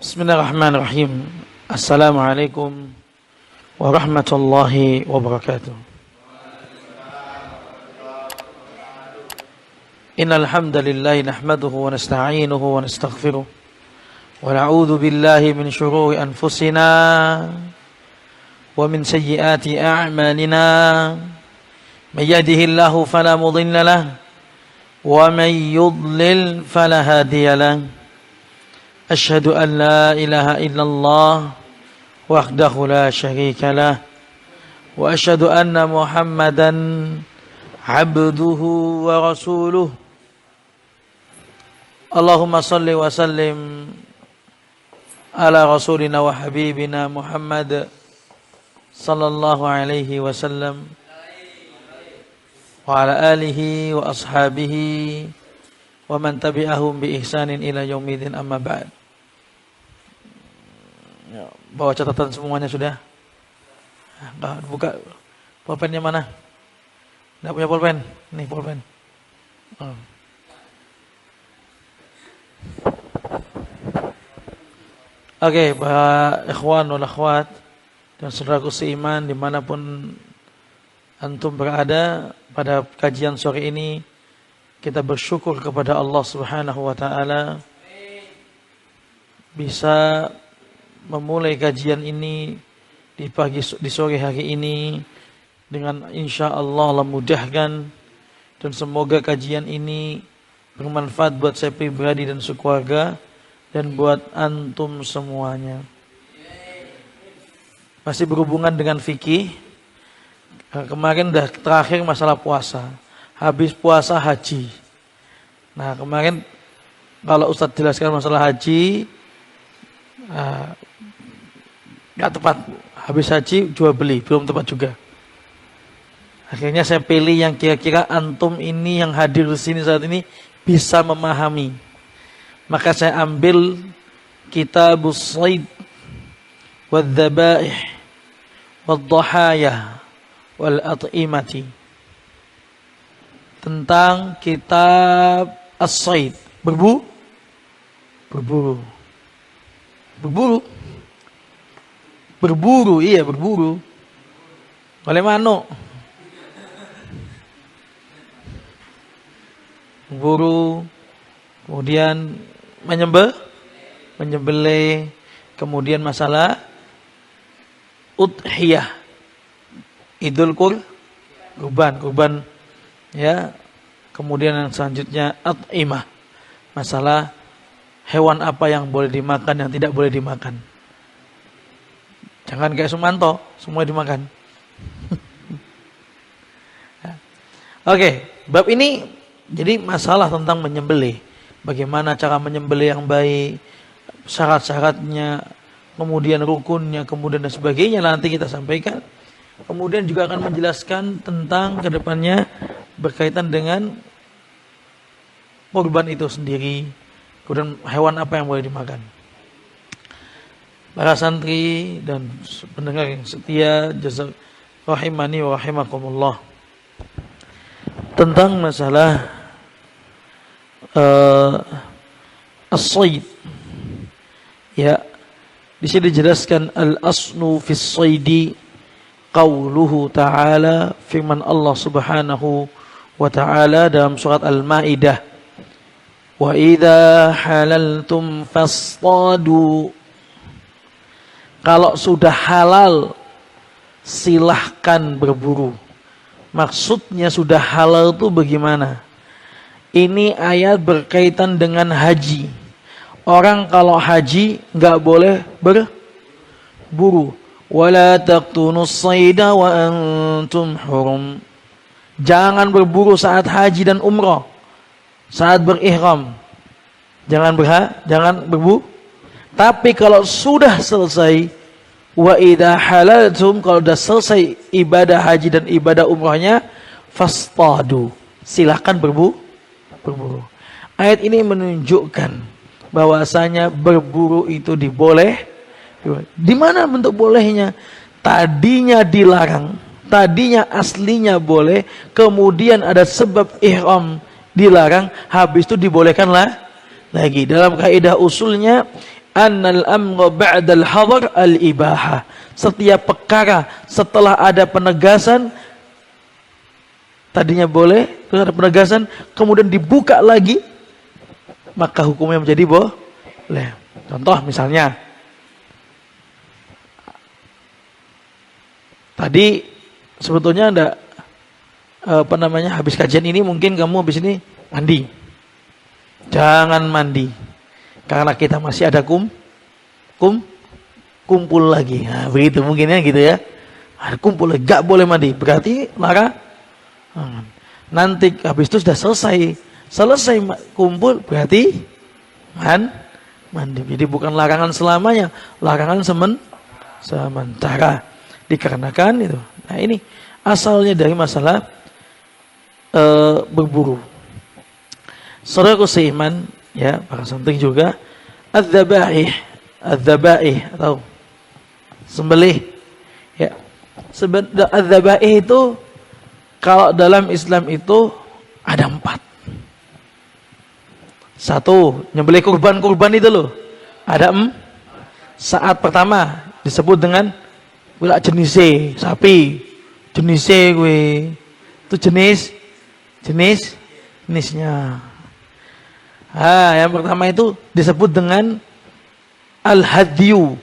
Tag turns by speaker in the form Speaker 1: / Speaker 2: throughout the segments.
Speaker 1: Bismillahirrahmanirrahim. Assalamualaikum warahmatullahi wabarakatuh. Innal hamdalillah nahmaduhu wa nasta'inuhu wa nastaghfiruh wa na'udzu billahi min shururi anfusina wa min sayyiati a'malina. May yahdihillahu fala mudilla lahu wa may yudlil fala hadiya lahu. Asyhadu an la ilaha illallah wahdahu la syarika lah wa asyhadu anna Muhammadan abduhu wa rasuluh. Allahumma salli wa sallim ala rasulina wa habibina Muhammad sallallahu alaihi wasallam wa ala alihi wa ashabihi wa man tabi'ahum bi ihsanin ila yaumidin, amma ba'd. Bawa catatan semuanya sudah? Buka pulpennya mana? Enggak punya pulpen? Nih pulpen. Oke, para ikhwan wal akhwat dan saudaraku seiman dimanapun antum berada, pada kajian sore ini kita bersyukur kepada Allah Subhanahu wa taala bisa memulai kajian ini di sore hari ini dengan insyaallah Allah mudahkan, dan semoga kajian ini bermanfaat buat saya pribadi dan sekeluarga dan buat antum semuanya. Masih berhubungan dengan fikih. Kemarin dah terakhir masalah puasa. Habis puasa haji. Nah, kemarin kalau Ustadz jelaskan masalah haji nggak tepat. Habis haji jual beli, belum tepat juga. Akhirnya saya pilih yang kira-kira antum ini yang hadir di sini saat ini bisa memahami. Maka saya ambil Kitabus Shayd Wadz-Dzabaih Wadz-Dhahaya Wal-At'imati, tentang kitab As-Shayd, berburu. Iya berburu. Oleh mano? Berburu, kemudian menyembelih, kemudian masalah udhiyah, idul kurban, ya. Kemudian yang selanjutnya at'imah, masalah hewan apa yang boleh dimakan, yang tidak boleh dimakan. Jangan kayak Sumanto, semua dimakan. Oke, bab ini jadi masalah tentang menyembelih. Bagaimana cara menyembelih yang baik, syarat-syaratnya, kemudian rukunnya, kemudian dan sebagainya nanti kita sampaikan. Kemudian juga akan menjelaskan tentang kedepannya berkaitan dengan kurban itu sendiri, kemudian hewan apa yang boleh dimakan. Para santri dan pendengar yang setia, jazak rahimani wa rahimakumullah, tentang masalah as-shayd. Ya, di sini dijelaskan al-aslu fis shaydi qauluhu ta'ala, firman Allah Subhanahu wa ta'ala dalam surat Al-Maidah, wa idza halaltum fasṭadu. Kalau sudah halal silahkan berburu. Maksudnya sudah halal itu bagaimana? Ini ayat berkaitan dengan haji. Orang kalau haji enggak boleh berburu. Wala taqtunus sayda wa antum hurum. Jangan berburu saat haji dan umrah, saat berihram. Jangan berburu. Tapi kalau sudah selesai, wa idza halaltum, kalau sudah selesai ibadah haji dan ibadah umrahnya, fastadu, silakan berburu. Ayat ini menunjukkan bahwasanya berburu itu diboleh. Di mana bentuk bolehnya? Tadinya dilarang, tadinya aslinya boleh, kemudian ada sebab ihram dilarang, habis itu dibolehkanlah lagi. Dalam kaidah usulnya, annal amra ba'dal hadar al-ibahah. Setiap perkara setelah ada penegasan, tadinya boleh, terus ada penegasan, kemudian dibuka lagi, maka hukumnya menjadi boleh. Contoh misalnya, tadi sebetulnya ada habis kajian ini mungkin kamu habis ini mandi. Jangan mandi. Karena kita masih ada kumpul lagi. Nah, begitu mungkinnya gitu ya. Ada kumpul lagi, gak boleh mandi. Berarti nanti habis itu sudah selesai kumpul, berarti mandi. Jadi bukan larangan selamanya, larangan sementara. Dikarenakan itu. Nah, ini asalnya dari masalah berburu. Saudaraku seiman, ya, para santri juga, adz-dzabaih atau sembelih. Ya. Adz-dzabaih itu kalau dalam Islam itu ada 4. 1, nyembelih kurban itu loh. Ada saat pertama disebut dengan wila jenisnya sapi. Jenisnya gue itu jenisnya. Yang pertama itu disebut dengan al-hadyu.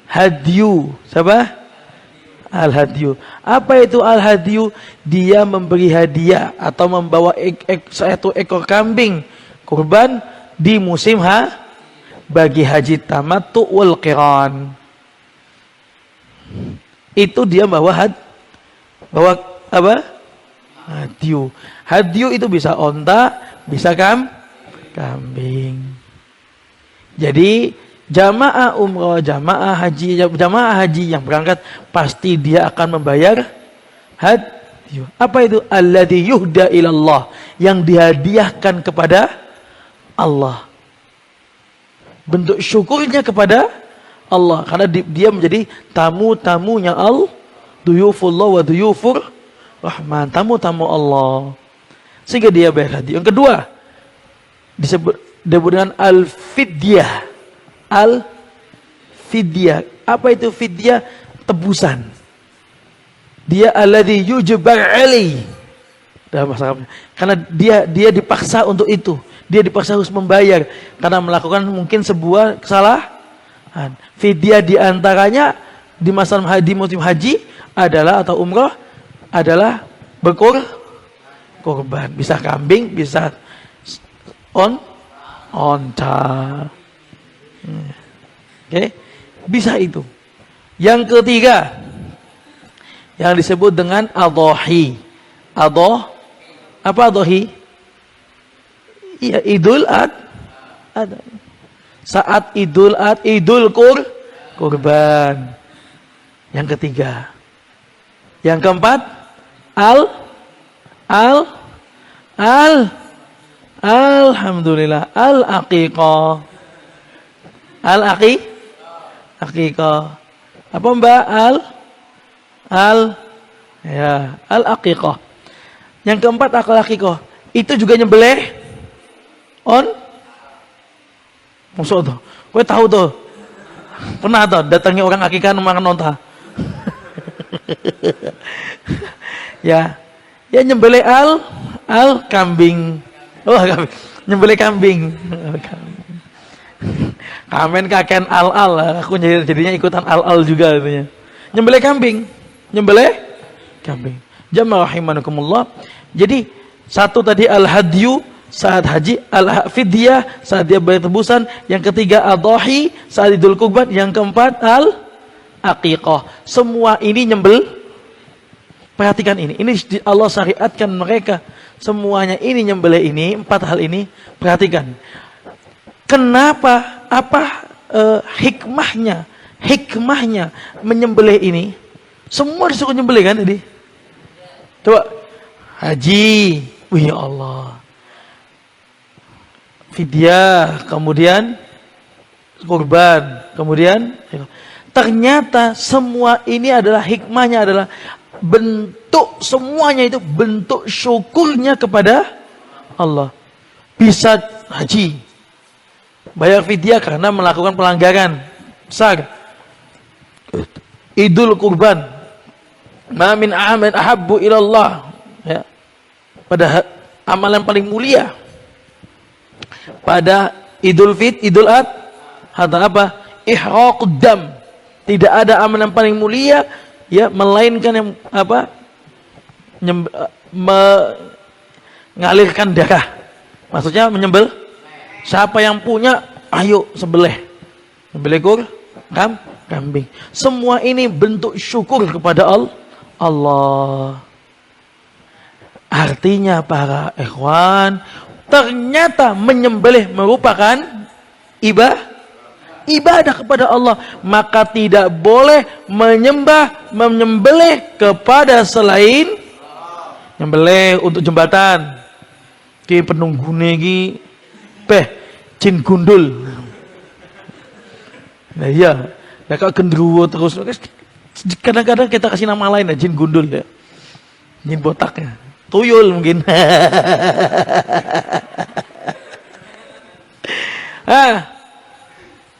Speaker 1: Hadyu. Siapa? Al-hadyu. Apa itu al-hadyu? Dia memberi hadiah atau membawa satu ekor kambing kurban di musim bagi haji tamattu wal qiran. Itu dia bawa apa? Hadyu. Hadyu itu bisa onta, bisa kambing. Jadi jamaah umrah, jamaah haji yang berangkat pasti dia akan membayar hadyu. Apa itu? Alladzi yuhda ilallah, yang dihadiahkan kepada Allah. Bentuk syukurnya kepada Allah, karena dia menjadi tamu-tamunya Allah. Duyufullah wa duyufur rahman, tamu-tamu Allah. Sehingga dia bayar hadyu. Yang kedua disebut dengan al-fidyah. Al-fidyah. Apa itu fidyah? Tebusan. Dia alladzi yujbar alai. Karena dia dipaksa untuk itu. Dia dipaksa harus membayar karena melakukan mungkin sebuah kesalahan. Fidyah diantaranya di masa musim haji adalah atau umrah adalah korban. Bisa kambing, bisa onta. Oke, bisa itu. Yang ketiga yang disebut dengan adhahi. Apa adhahi? Iya, Idul Adha. Saat Idul kurban. Yang ketiga. Yang keempat, alhamdulillah, al-aqiqah. Aqiqah. Apa Mbak? Al-aqiqah. Yang keempat, al-aqiqah. Itu juga nyembelih maksud tuh. Kowe tahu tuh. Pernah tuh datangnya orang akikah makan onta. Ya nyembelih kambing. Oh, kambing. Nyembelih kambing. Kamen kaken aku jadinya ikutan juga katanya. Nyembelih kambing. Jamaah rahimakumullah. Jadi satu tadi al-hadyu saat haji, al-fidyah saat dia bayar tebusan, yang ketiga adhahi saat Idul Kurban, yang keempat al-aqiqah. Semua ini perhatikan ini Allah syariatkan mereka semuanya ini nyembelih ini, 4 hal ini. Perhatikan kenapa, apa hikmahnya menyembelih ini. Semua disuruh nyembelih kan tadi. Coba haji, ya Allah, fidyah, kemudian kurban, kemudian ternyata semua ini adalah hikmahnya adalah bentuk, semuanya itu bentuk syukurnya kepada Allah. Bisa haji, bayar fidyah karena melakukan pelanggaran besar. Idul kurban, ma min amalin ahabbu ilallah, ya, pada amalan paling mulia pada idul adha apa? Ihraqud dam. Tidak ada amalan paling mulia, ya, melainkan yang apa? Mengalirkan darah. Maksudnya menyembel. Siapa yang punya, ayo sembelih. Sembelih kambing. Semua ini bentuk syukur kepada Allah. Artinya para ikhwan, ternyata menyembelih merupakan ibadah kepada Allah, maka tidak boleh menyembelih kepada selain nyembelih untuk jembatan. Ki penunggune ki jin gundul. Nah iya, nah kok gendruwo terus. Kadang-kadang kita kasih nama lain ya, jin gundul ya. Jin botak ya. Tuyul mungkin.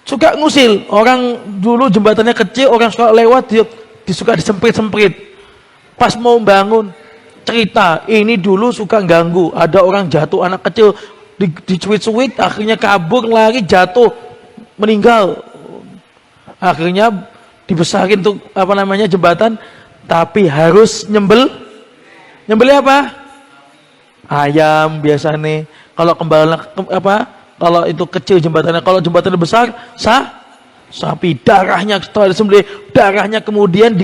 Speaker 1: Suka ngusil. Orang dulu jembatannya kecil, orang suka lewat, dia disuka disemprit-semprit. Pas mau bangun, cerita, ini dulu suka ganggu. Ada orang jatuh, anak kecil, dicuit-cuit, akhirnya kabur, lari, jatuh, meninggal. Akhirnya dibesarin untuk jembatan, tapi harus nyembelih apa? Ayam biasanya. Kalau kalau itu kecil jembatannya, kalau jembatannya besar, sapi. Darahnya setelah disembelih, darahnya kemudian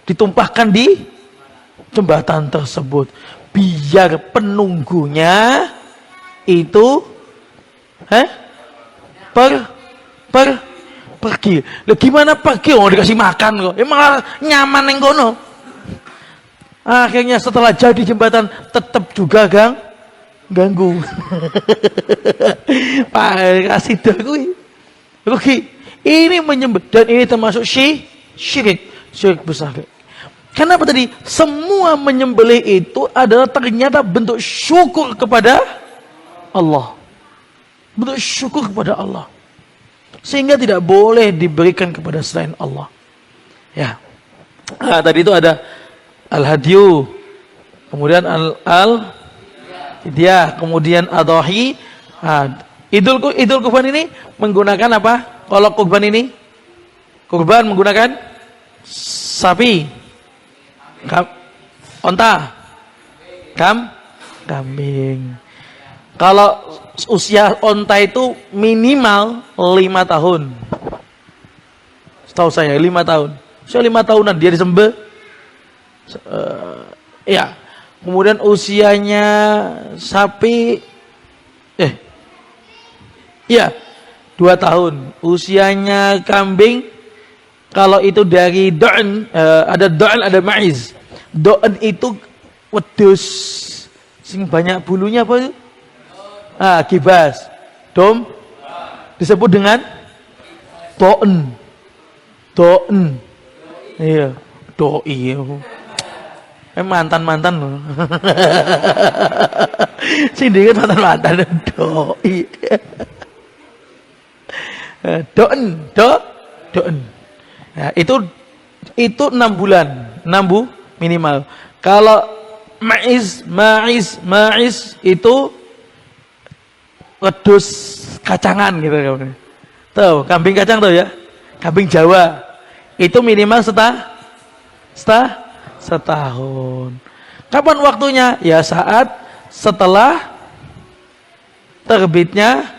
Speaker 1: ditumpahkan di jembatan tersebut, biar penunggunya itu pergi. Lah gimana pergi? Oh, dikasih makan kok. Emang nyaman yang kono. Akhirnya setelah jadi jembatan tetap juga ganggu. Pak kasih kuwi. Rugi. Ini menyembelih, dan ini termasuk syirik besar. Kenapa tadi? Semua menyembelih itu adalah ternyata bentuk syukur kepada Allah. Bentuk syukur kepada Allah. Sehingga tidak boleh diberikan kepada selain Allah. Ya. Nah, tadi itu ada al-hadyu, kemudian al-fidyah, kemudian adhahi. Idul kurban ini menggunakan apa? Kalau kurban ini, kurban menggunakan sapi, onta, kambing. Kalau usia onta itu minimal 5 tahun. Setahu saya 5 tahun. Usia 5 tahunan dia disembelih. Ya. Kemudian usianya sapi 2 tahun. Usianya kambing, kalau itu dari do'n, ada do'n, ada ma'iz. Do'n itu wedhus sing banyak bulunya apa itu? Kibas. Dom disebut dengan do'n. Iya, doi. Mantan loh. Sindingan mantan doi. Do'n. Ya, itu 6 bulan, 6 minimal. Kalau ma'iz itu wedhus kacangan gitu. Tuh, kambing kacang tuh ya. Kambing Jawa. Itu minimal setahun. Kapan waktunya? Ya saat setelah terbitnya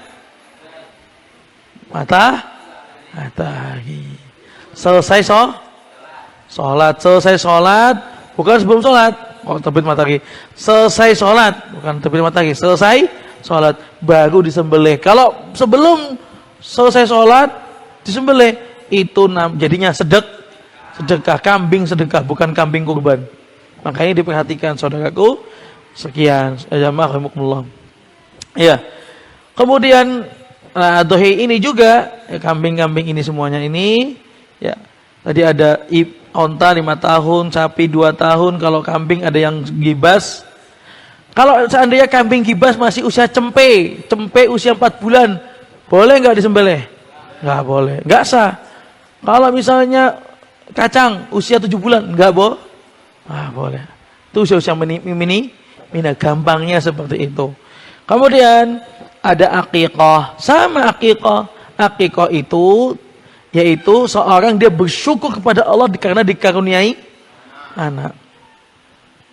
Speaker 1: matahari. Selesai sholat, bukan sebelum sholat. Oh, terbit matahari. Selesai sholat, bukan terbit matahari. Selesai sholat, baru disembelih. Kalau sebelum selesai sholat disembelih, itu jadinya sedekah kambing, sedekah, bukan kambing kurban. Makanya diperhatikan saudaraku. Sekian, jamaah. Ya. Kemudian dohi ini juga, ya, kambing-kambing ini semuanya ini, ya. Tadi ada onta 5 tahun, sapi 2 tahun, kalau kambing ada yang gibas. Kalau seandainya kambing gibas masih usia cempe usia 4 bulan, Boleh nggak disembelih? Nggak boleh, nggak sah. Kalau misalnya kacang usia 7 bulan, nggak boleh. Boleh. Itu usia-usia mina gampangnya seperti itu. Kemudian ada akikah, sama akikah. Akikah itu yaitu seorang dia bersyukur kepada Allah karena dikaruniai anak.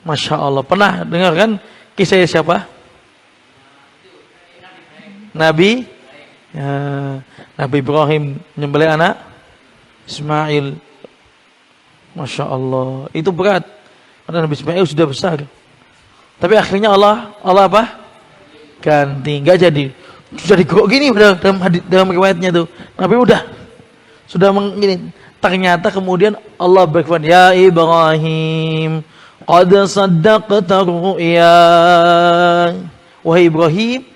Speaker 1: Masya Allah. Pernah dengar kan kisah siapa? Nabi Ibrahim menyembelih anak Ismail. Masya Allah. Itu berat. Karena Nabi Ismail sudah besar. Tapi akhirnya Allah apa? Ganti. Nggak jadi. Sudah digerok gini dalam riwayatnya tuh. Nabi udah. Sudah gini. Ternyata kemudian Allah berfirman, ya Ibrahim, qad saddaqta ru'ya. Wahai Ibrahim,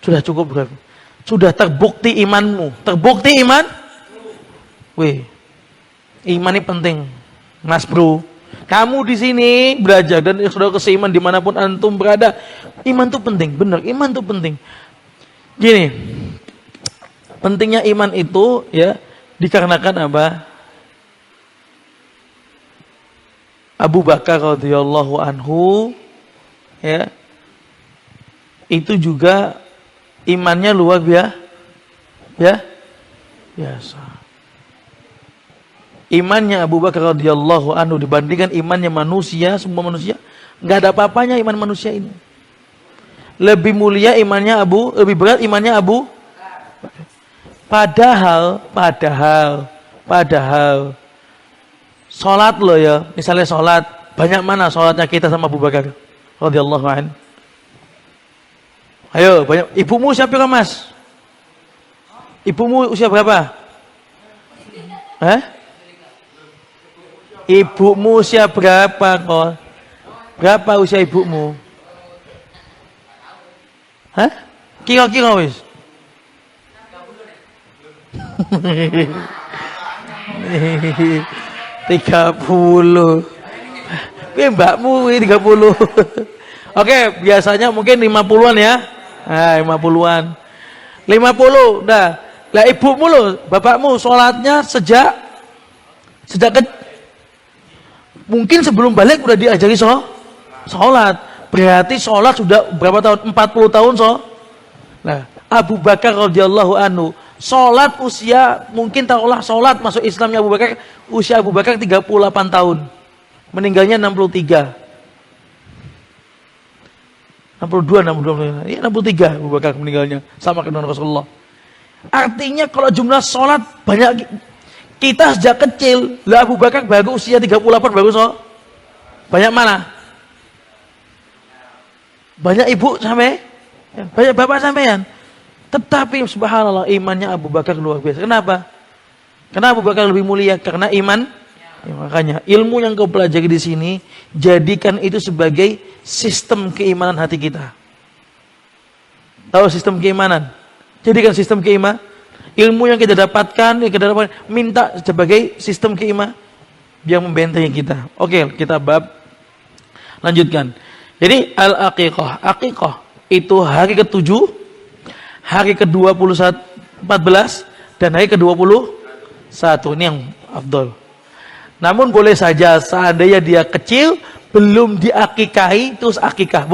Speaker 1: sudah cukup berarti. Sudah terbukti imanmu. Terbukti iman? Wih. Iman ini penting. Mas bro. Kamu di sini belajar dan sudah seiman dimanapun antum berada. Iman itu penting. Benar. Iman itu penting. Gini. Pentingnya iman itu ya dikarenakan apa? Abu Bakar radhiyallahu anhu ya. Itu juga imannya luar biasa. Imannya Abu Bakar radhiyallahu anhu dibandingkan imannya manusia, semua manusia, nggak ada apa-apanya iman manusia ini. Lebih mulia imannya lebih berat imannya Abu. Padahal salat loh ya, misalnya salat, banyak mana salatnya kita sama Abu Bakar radhiyallahu anhu? Ayo, banyak. Ibumu siapa kan, Mas? Ibumu usia berapa? Ibumu usia berapa kok? Berapa usia ibumu? Kira-kira wis. 30. Mbakmu ini 30. Oke, biasanya mungkin 50-an ya. 50-an. 50. Nah, lah ibumu loh, bapakmu sholatnya sejak mungkin sebelum balik udah diajari sholat. Berarti sholat sudah berapa tahun? 40 tahun Nah, Abu Bakar radhiyallahu anhu sholat usia, mungkin taruhlah sholat masuk Islamnya Abu Bakar, usia Abu Bakar 38 tahun. Meninggalnya 63. 63 Abu Bakar meninggalnya sama dengan Rasulullah. Artinya kalau jumlah sholat banyak, kita sejak kecil, lah Abu Bakar baru usia 38 baru sholat. Banyak mana? Banyak ibu sampai, banyak bapak sampean. Tetapi subhanallah imannya Abu Bakar luar biasa. Kenapa? Karena Abu Bakar lebih mulia karena iman. Ya, makanya ilmu yang kau pelajari di sini jadikan itu sebagai sistem keimanan hati kita. Tahu sistem keimanan? Jadikan sistem keimanan. Ilmu yang kita dapatkan, minta sebagai sistem keimanan yang membentengi kita. Oke, kita lanjutkan. Jadi al-aqiqah. Aqiqah itu hari ke-7, hari ke-21, 14 dan hari ke-21. Ini yang afdol. Namun boleh saja seandainya dia kecil belum diakikahi terus akikah.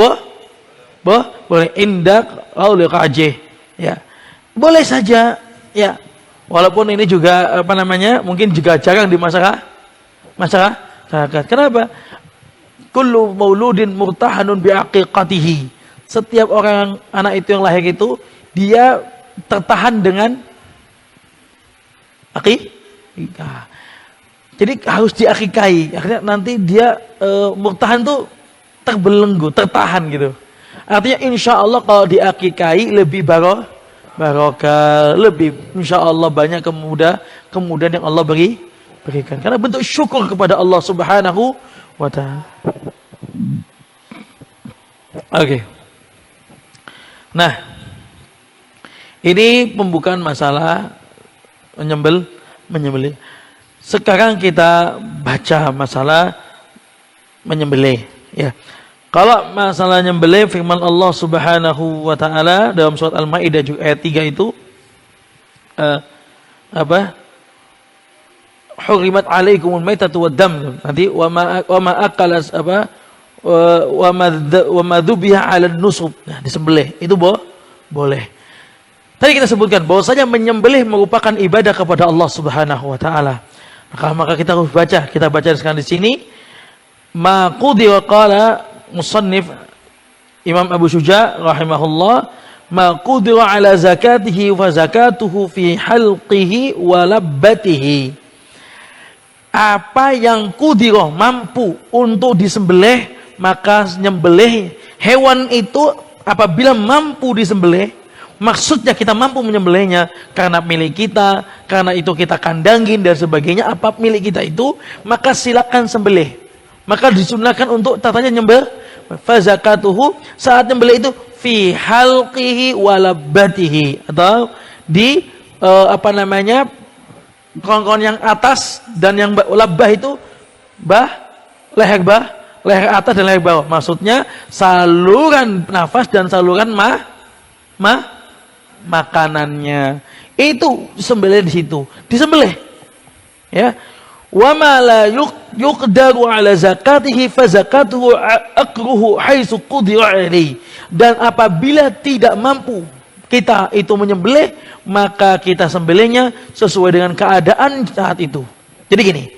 Speaker 1: Boleh indak qauli rajih. Ya. Boleh saja ya. Walaupun ini juga mungkin juga jarang di masyarakat. Kenapa? Kullu mauludin murtahanun biaqiqatihi. Setiap orang anak itu yang lahir itu dia tertahan dengan akikah. Jadi harus diakikahi. Akhirnya nanti dia murtahan tuh terbelenggu, tertahan gitu. Artinya insya Allah kalau diakikahi lebih barokah, lebih insya Allah banyak kemudahan yang Allah berikan. Karena bentuk syukur kepada Allah Subhanahu wa ta'ala. Oke. Nah, ini pembukaan masalah menyembelih. Sekarang kita baca masalah menyembelih ya. Kalau masalah menyembelih firman Allah Subhanahu wa taala dalam surat Al-Maidah ayat 3 itu uh, apa? Hurimat alaikumul maitatu waddam. Nanti wa ma akalas apa? Wa ma dzubiha 'alan nusub. Nah, disembelih. Itu boleh. Tadi kita sebutkan bahwasanya menyembelih merupakan ibadah kepada Allah Subhanahu wa taala. Maka kita harus baca. Kita baca sekarang di sini. Ma qudira qala musannif Imam Abu Syuja rahimahullah, ma qudira ala zakatihi wa zakatuhu fi halqihi wa labbatihi. Apa yang qudira mampu untuk disembelih, maka nyembelih hewan itu apabila mampu disembelih. Maksudnya kita mampu menyembelihnya karena milik kita, karena itu kita kandangin dan sebagainya, apa milik kita itu, maka silakan sembelih. Maka disunahkan untuk tatanya nyembelih. Fazakatuhu, saat nyembelih itu fi halqihi walabbatihi, atau di kerongkongan yang atas dan yang labbah itu leher atas dan leher bawah. Maksudnya saluran nafas dan saluran makanannya itu disembelih di situ, disembelih ya. Wa ma la yuqdaru ala zakatihi fa zakatuhu aqruhu haitsu qudira alaihi. Dan apabila tidak mampu kita itu menyembelih, maka kita sembelihnya sesuai dengan keadaan saat itu. Jadi gini,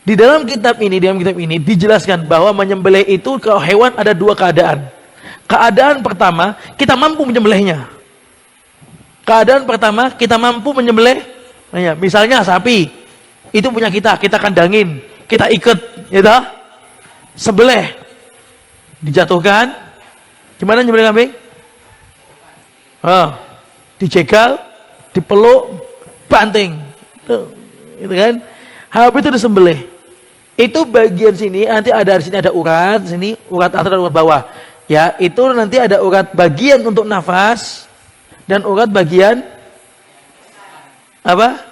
Speaker 1: di dalam kitab ini dijelaskan bahwa menyembelih itu ke hewan ada dua keadaan. Keadaan pertama, kita mampu menyembelihnya. Keadaan pertama, kita mampu menyembelih. Misalnya sapi, itu punya kita kandangin, kita ikat, ya dah, sembelih, dijatuhkan. Gimana nyembelih kambing? Dijegal, dipeluk, banting, itu kan. Habis itu disembelih. Itu bagian sini, nanti ada di sini ada urat, sini urat atas dan urat bawah. Ya, itu nanti ada urat bagian untuk nafas dan urat bagian apa?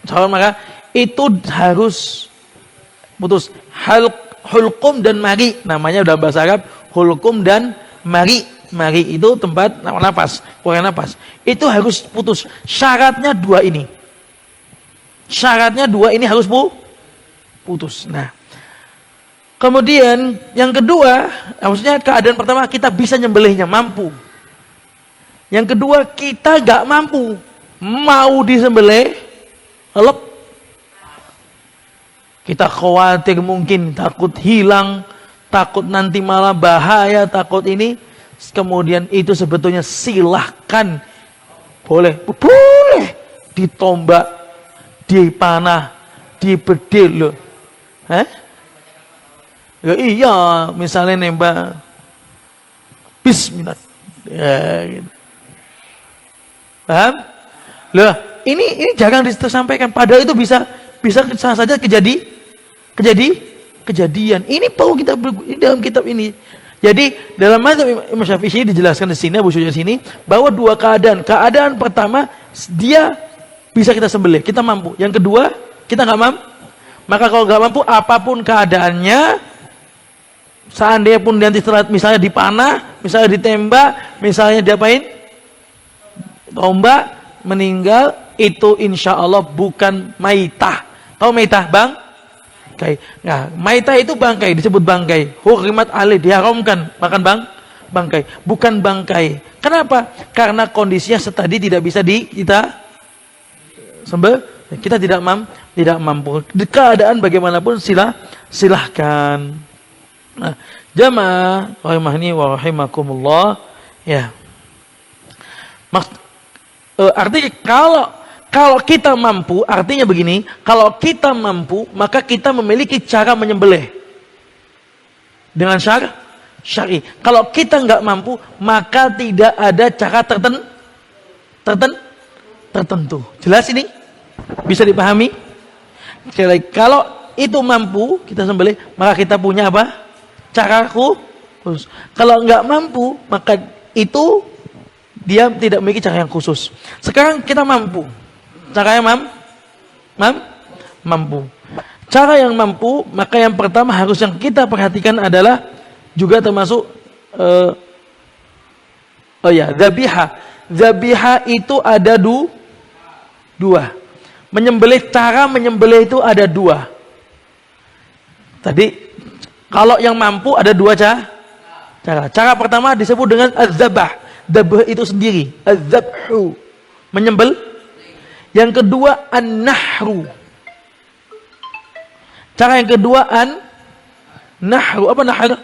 Speaker 1: Maka itu harus putus. Hulqum dan mari, namanya dalam bahasa Arab hulqum dan mari. Mari itu tempat nafas, keluar nafas. Itu harus putus. Syaratnya dua ini. Syaratnya dua ini harus putus. Nah, kemudian yang kedua, maksudnya keadaan pertama kita bisa nyembelihnya, mampu. Yang kedua kita gak mampu, mau disembelih, lep. Kita khawatir mungkin takut hilang, takut nanti malah bahaya, takut ini. Kemudian itu sebetulnya silahkan, boleh ditombak, dipanah, dibedil loh. Ya iya, misalnya nembak bismillah. Ya gitu. Paham? Loh, ini jangan disampaikan, padahal itu bisa saja kejadian. Ini perlu kita dalam kitab ini. Jadi dalam mazhab Imam Syafi'i dijelaskan di sini, Abu Syuja sini, bahwa dua keadaan. Keadaan pertama, dia bisa kita sembelih, kita mampu. Yang kedua, kita nggak mampu. Maka kalau nggak mampu, apapun keadaannya, seandainya pun nanti setelah misalnya dipanah, misalnya ditembak, misalnya diapain, tombak, meninggal, itu insya Allah bukan maitah. Tahu maitah, bang? Nah, maitah itu bangkai, disebut bangkai. Hurimat alaih, diharamkan makan bangkai, bukan bangkai. Kenapa? Karena kondisinya tadi tidak bisa kita sembelih, kita tidak mampu. Di keadaan bagaimanapun silahkan. Nah, jamaah rahimahni wa rahimakumullah, ya. Artinya kalau kita mampu, artinya begini, kalau kita mampu, maka kita memiliki cara menyembelih dengan syar'i. Kalau kita nggak mampu, maka tidak ada cara tertentu. Jelas ini? Bisa dipahami? Kalau itu mampu kita sembelih, maka kita punya apa? Cara khusus. Kalau nggak mampu, maka itu dia tidak memiliki cara yang khusus. Sekarang kita mampu. Caranya mampu. Cara yang mampu, maka yang pertama harus yang kita perhatikan adalah juga termasuk zabihah. Zabihah itu ada dua. Cara menyembelih itu ada dua. Tadi kalau yang mampu ada dua cara. Cara pertama disebut dengan az-zabah. Dabah itu sendiri. Az-zabhu. Menyembel. Yang kedua an-nahru. Cara yang kedua an-nahru. Apa nahru?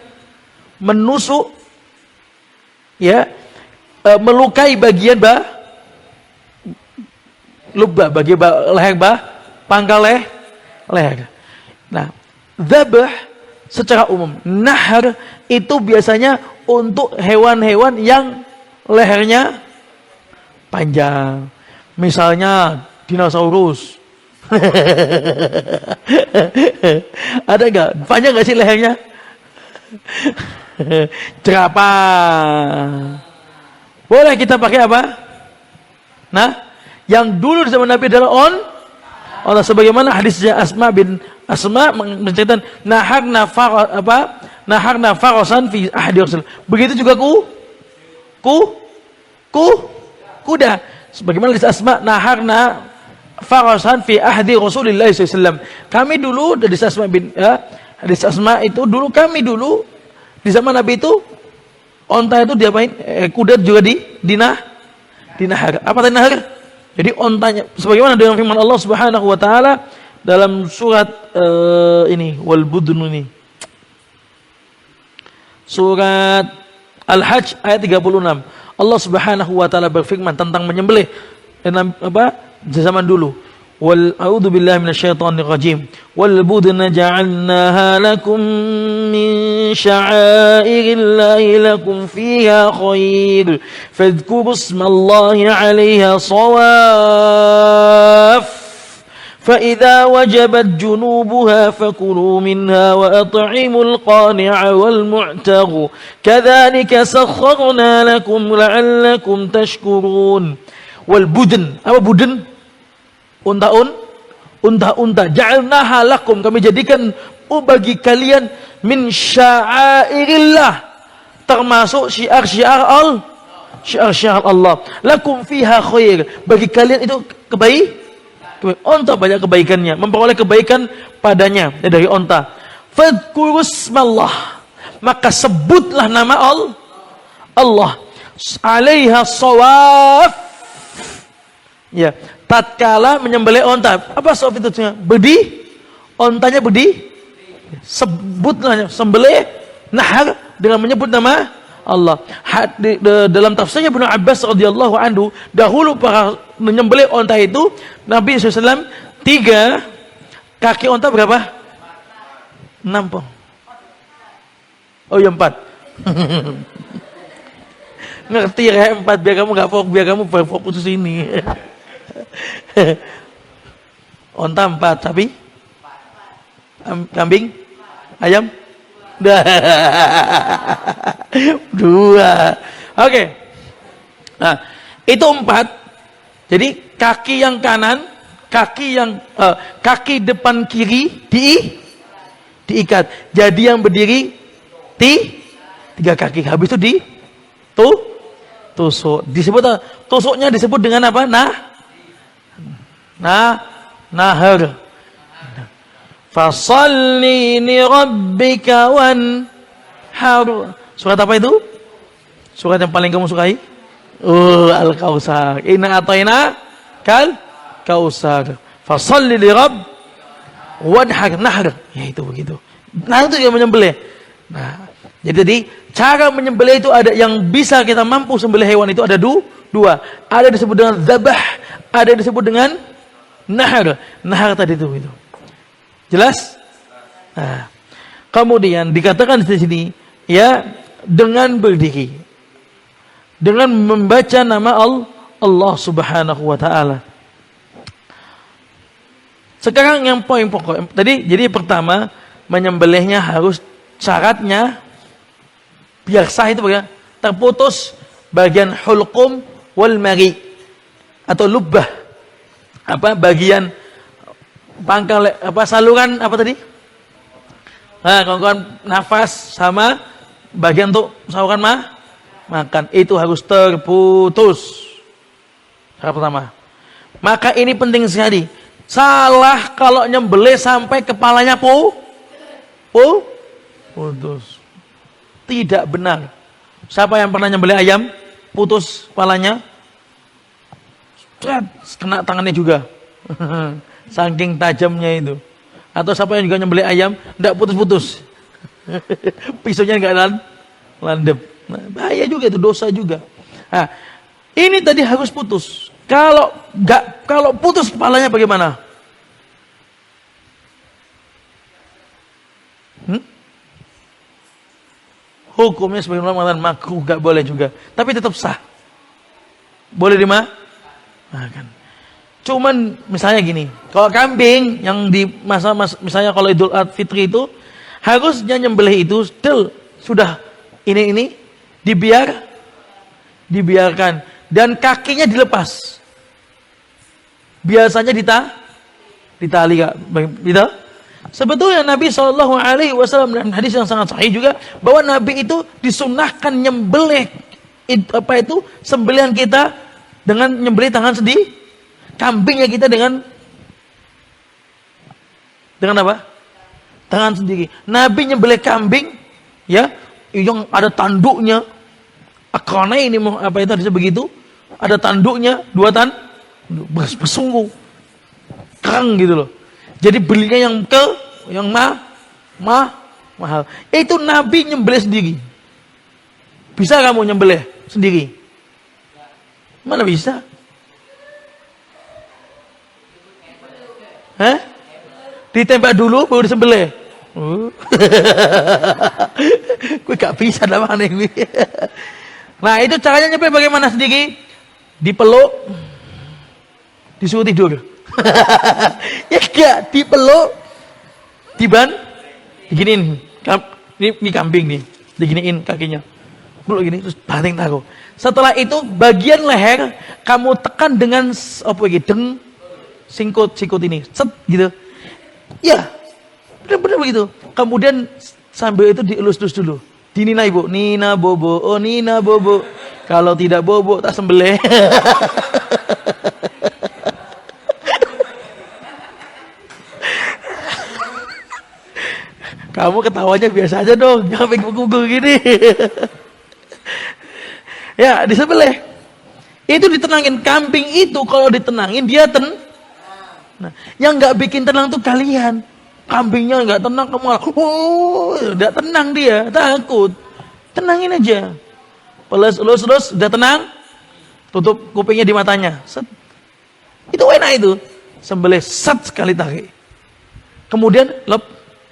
Speaker 1: Menusuk, ya, melukai bagian lubah, bagian leher pangkal leher. Nah, zabah secara umum. Nahar itu biasanya untuk hewan-hewan yang lehernya panjang. Misalnya dinosaurus. Ada nggak? Panjang nggak sih lehernya? Jerapah. Boleh kita pakai apa? Nah, yang dulu di zaman Nabi adalah Allah, sebagaimana hadisnya Asma menceritakan naharna farasan fi ahdi Rasul. Begitu juga kuda. Sebagaimana hadis Asma naharna farasan fi ahdi Rasulillah SAW. Kami dulu dari hadis Asma itu dulu kami dulu di zaman Nabi itu onta itu diapain? Kuda juga dinahar. Apa tadi nahar? Jadi ontanya sebagaimana dengan firman Allah Subhanahu wa taala dalam surat ini wal budun ini. Surat Al-Hajj ayat 36. Allah Subhanahu wa taala berfirman tentang menyembelih di zaman dulu. Wal a'udzu billahi minasyaitonir rajim. Wal budna ja'alnaha lakum min sya'airillahi lakum fiha khair. Fadhkuru ismallahi 'alaiha shawaf. فإذا وجبت جنوبها فكلوا منها وأطعموا القانع والمعتر كذلك سخرنا لكم لعلكم تشكرون. والبدن, apa budun? Unta. Ja'alnaha lakum, kami jadikan bagi kalian min sya'airillah, termasuk syiar-syiar Allah. Lakum fiha khair, bagi kalian itu onta banyak kebaikannya, memperoleh kebaikan padanya dari onta. Fadhkurusmallah, maka sebutlah nama Allah. Alaiha shawaf, ya, tatkala menyembelih onta. Apa shawaf itu? Ontanya sebutlah, sembelih, nahar dengan menyebut nama Allah. Dalam tafsirnya Ibnu Abbas radhiyallahu anhu, dahulu para menyembelih onta itu Nabi SAW 3 kaki onta berapa? 6 pong. Oh ya 4. Ngerti ya 4 biar kamu nggak fokus, biar kamu fokus di sini. Onta 4, sapi? Kambing? Ayam? 2. Oke. Nah, itu 4. Jadi kaki yang kanan, kaki depan kiri diikat. Jadi yang berdiri 3 kaki. Habis itu tusuk. Tusuknya disebut dengan apa? Nahar. Fasalli li rabbika wanhar. Surat apa itu? Surat yang paling kamu sukai? Al-Kautsar. Inna atayna kal Kautsar. Fasalli li rabb wanhar. Nahar. Ya itu begitu. Nah itu yang menyembelih. Nah, jadi cara menyembelih itu ada yang bisa kita mampu sembelih hewan itu ada 2. Ada disebut dengan zabah, ada disebut dengan nahar. Nahar tadi itu. Jelas? Nah, kemudian dikatakan di sini, ya, dengan berdiri, dengan membaca nama Allah Subhanahu wa taala. Sekarang yang poin pokok. Jadi pertama, menyembelihnya harus syaratnya biar sah itu bagaimana? Terputus bagian hulqum wal mari atau lubbah. Bagian pangkal saluran apa tadi? Nah, kawan-kawan, nafas sama bagian untuk saluran makan itu harus terputus. Syarat pertama. Maka ini penting sekali. Salah kalau nyembelih sampai kepalanya putus. Tidak benar. Siapa yang pernah nyembelih ayam putus kepalanya? Kena tangannya juga. Saking tajamnya itu. Atau siapa yang juga nyembelih ayam enggak putus-putus. Pisaunya enggak landep. Nah, bahaya juga itu, dosa juga. Nah, ini tadi harus putus. Kalau putus kepalanya bagaimana? Hukumnya sebagaimana mengatakan makruh, enggak boleh juga. Tapi tetap sah. Boleh dimakan. Cuman misalnya gini, kalau kambing yang di misalnya kalau Idul Fitri itu harusnya nyembelih itu sudah ini dibiarkan dan kakinya dilepas. Biasanya ditali gitu. Sebetulnya Nabi SAW dalam hadis yang sangat sahih juga bahwa Nabi itu disunahkan nyembelih sembelihan kita dengan nyembelih tangan sendiri, kambingnya kita dengan apa? Tangan sendiri. Nabi nyembelih kambing ya yang ada tanduknya. Akarna ini apa itu bisa begitu? Ada tanduknya, 2 bersungguh kerang gitu loh. Jadi belinya yang mahal. Itu Nabi nyembelih sendiri. Bisa kamu nyembelih sendiri? Mana bisa? Ditembak dulu baru disembelih. Gue gak bisa dah mana ini. Nah itu caranya nyembelih bagaimana sendiri? Dipeluk, disuruh tidur. Ya gak dipeluk, diginiin. Ini kambing nih, diginiin kakinya. Peluk gini terus banting taruh. Setelah itu bagian leher kamu tekan dengan sikut ini, set gitu. Ya, benar-benar begitu. Kemudian sambil itu dielus-elus dulu. Dinina ibu, Nina bobo, oh Nina bobo. Kalau tidak bobo tak sembelih. Kamu ketawanya biasa aja dong, jangan pegel-pegel gini. Ya, disembelih. Itu ditenangin. Kambing itu kalau ditenangin dia Nah, yang nggak bikin tenang tuh kalian. Kambingnya nggak tenang, kamu malah, nggak tenang dia, takut. Tenangin aja. Pelus, udah tenang. Tutup kupingnya di matanya. Set. Itu enak itu. Sembelih set sekali tarik. Kemudian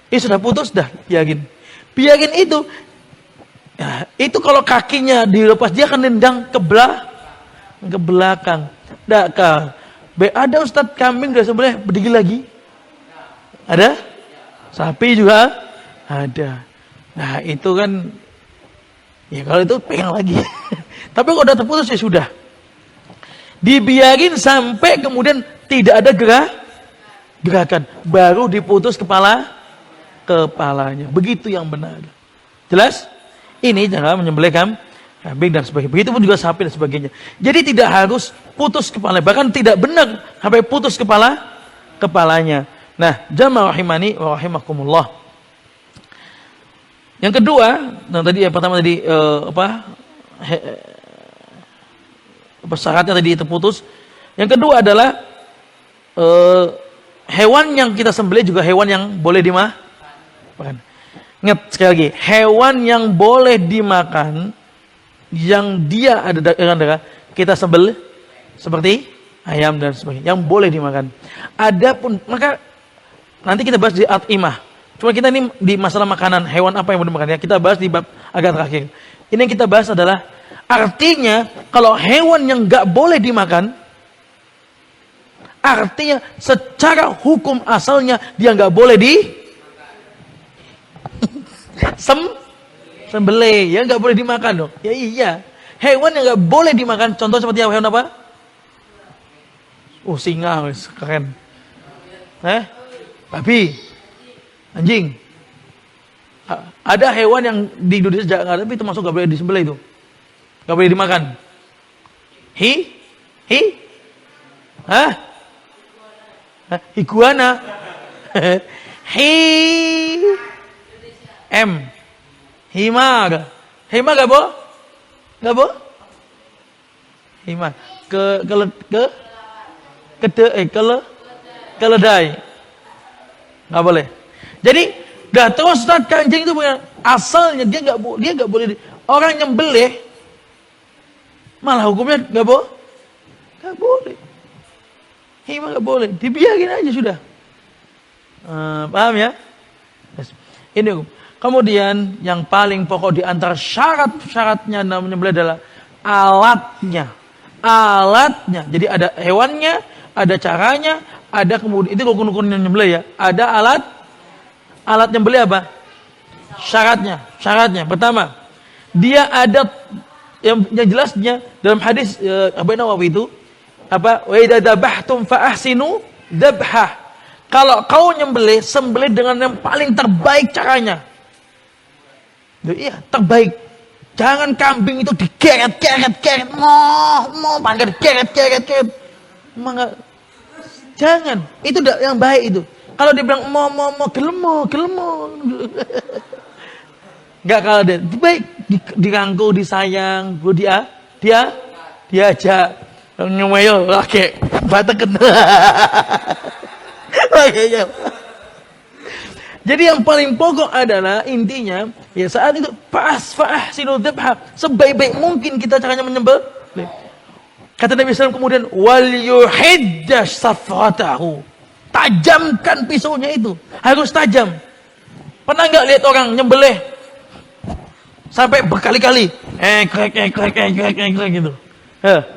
Speaker 1: sudah putus dah, biarin itu. Nah, itu kalau kakinya dilepas dia akan nendang ke belakang. Ada Ustadz kambing udah sembelih berdiri lagi. Ada? Sapi juga ada. Nah, itu kan ya kalau itu pegang lagi. Tapi kalau udah terputus ya sudah. Dibiarin sampai kemudian tidak ada gerakan, baru diputus kepalanya. Begitu yang benar. Jelas? Ini jangan menyembelih kambing dan sebagainya. Begitu pun juga sapi dan sebagainya. Jadi tidak harus putus kepala, bahkan tidak benar sampai putus kepalanya. Nah, jamaah rahimani wa rahimakumullah. Yang kedua, tadi yang pertama tadi syaratnya tadi terputus. Yang kedua adalah hewan yang kita sembelih juga hewan yang boleh dimakan. Ingat sekali lagi, hewan yang boleh dimakan, yang dia ada darah, kita sembelih seperti ayam dan sebagainya, yang boleh dimakan. Adapun maka nanti kita bahas di at-imah. Cuma kita ini di masalah makanan, hewan apa yang boleh dimakan ya, kita bahas di bab agak terakhir. Ini yang kita bahas adalah artinya kalau hewan yang nggak boleh dimakan, artinya secara hukum asalnya dia nggak boleh sembelih, ya nggak boleh dimakan dong. Ya iya. Hewan yang nggak boleh dimakan, contoh seperti hewan apa? Singa, keren. Babi, anjing. Ada hewan yang di Indonesia nggak ada, tapi termasuk nggak boleh disembelih itu, nggak boleh dimakan. Hah? Iguana. Himar. Himar gak bo? Gak bo? Himar. Keledai. Gak boleh. Jadi dah terus Kanjeng itu punya asalnya dia nggak boleh orang nyembelih malah hukumnya nggak boleh. Himar nggak boleh, dibiarin aja sudah. Paham ya? Yes. Ini hukum. Kemudian yang paling pokok di antara syarat-syaratnya menyembelih adalah alatnya. Jadi ada hewannya, ada caranya, ada kemudian itu rukun-rukun yang nyembelih ya. Ada alat nyembelih apa? Syaratnya. Pertama, dia ada yang jelasnya dalam hadis Abu Nawawi itu apa? Wa idza dzabhtum fa ahsinu dzabhah. Kalau kau sembelih dengan yang paling terbaik caranya. Iya, terbaik. Jangan kambing itu digeret, mau panggil geret. Jangan. Itu yang baik itu. Kalau dia bilang mau gelemo. Enggak, kalau dia baik dirangkul, disayang, diajak nyemeyo lagi bateken. Jadi yang paling pokok adalah intinya ya saat itu fa'ahsinu dzabha, sebaik-baik mungkin kita caranya menyembelih. Kata Nabi SAW kemudian wal yuhidda safratahu. Tajamkan pisaunya itu, harus tajam. Pernah enggak lihat orang nyembelih sampai berkali-kali krek gitu?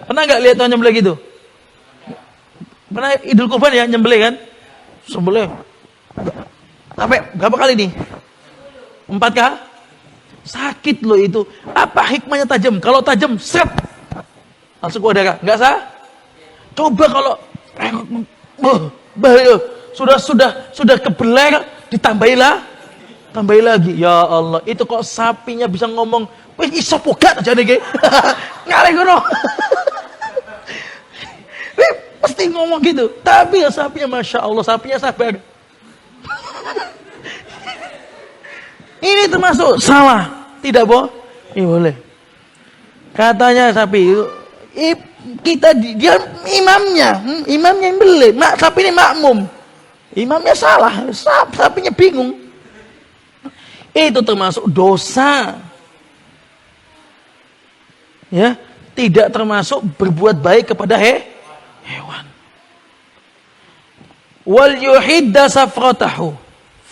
Speaker 1: Pernah enggak lihat orang nyembelih gitu? Pernah Idul Kurban ya nyembelih kan? Sembelih sampai berapa kali nih? 4 kah? Sakit loh itu. Apa hikmahnya tajam? Kalau tajam, seret langsung keluar darah. Enggak sah? Coba kalau bahaya. Sudah kebeler, tambahi lagi. Ya Allah, itu kok sapinya bisa ngomong, wis iso pogat aja nih. Ngalih ngono. Pasti ngomong gitu. Tapi ya sapinya Masya Allah, sapinya sabar. Ini termasuk salah. Tidak boleh. Katanya sapi itu dia imamnya yang beli. Sapi ini makmum. Imamnya salah, sapinya bingung. Itu termasuk dosa. Ya, tidak termasuk berbuat baik kepada hewan. Wal yuhidda safratahu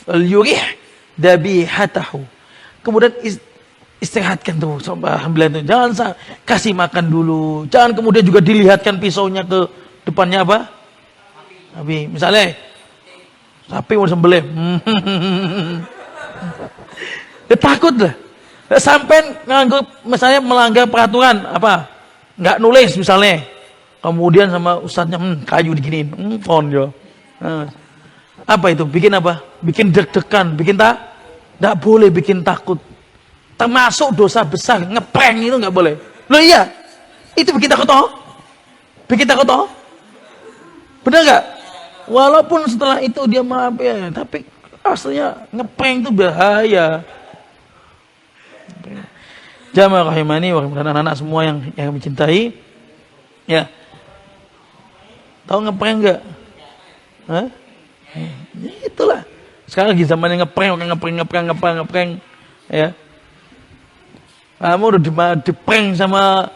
Speaker 1: wal yurih dabihatahu. Kemudian istirahatkan tuh, alhamdulillah itu. Jangan kasih makan dulu. Jangan kemudian juga dilihatkan pisaunya ke depannya apa? Tapi misalnya sapi mau sembelih. Takut lah. Sampai misalnya melanggar peraturan apa? Enggak nulis misalnya. Kemudian sama ustadznya kayu diginiin. Ponjo. Apa itu? Bikin apa? Bikin deg-degan, bikin enggak boleh bikin takut. Termasuk dosa besar, ngeprank itu nggak boleh. Loh iya, itu bikin takut toh? Benar nggak? Walaupun setelah itu dia maaf ya, tapi aslinya ngeprank itu bahaya. Jamaah rahimani wa anak-anak semua yang mencintai, ya. Tahu ngeprank nggak? Hah? Itulah. Sekarang lagi zamannya ngeprank, ya. Kamu udah diprank sama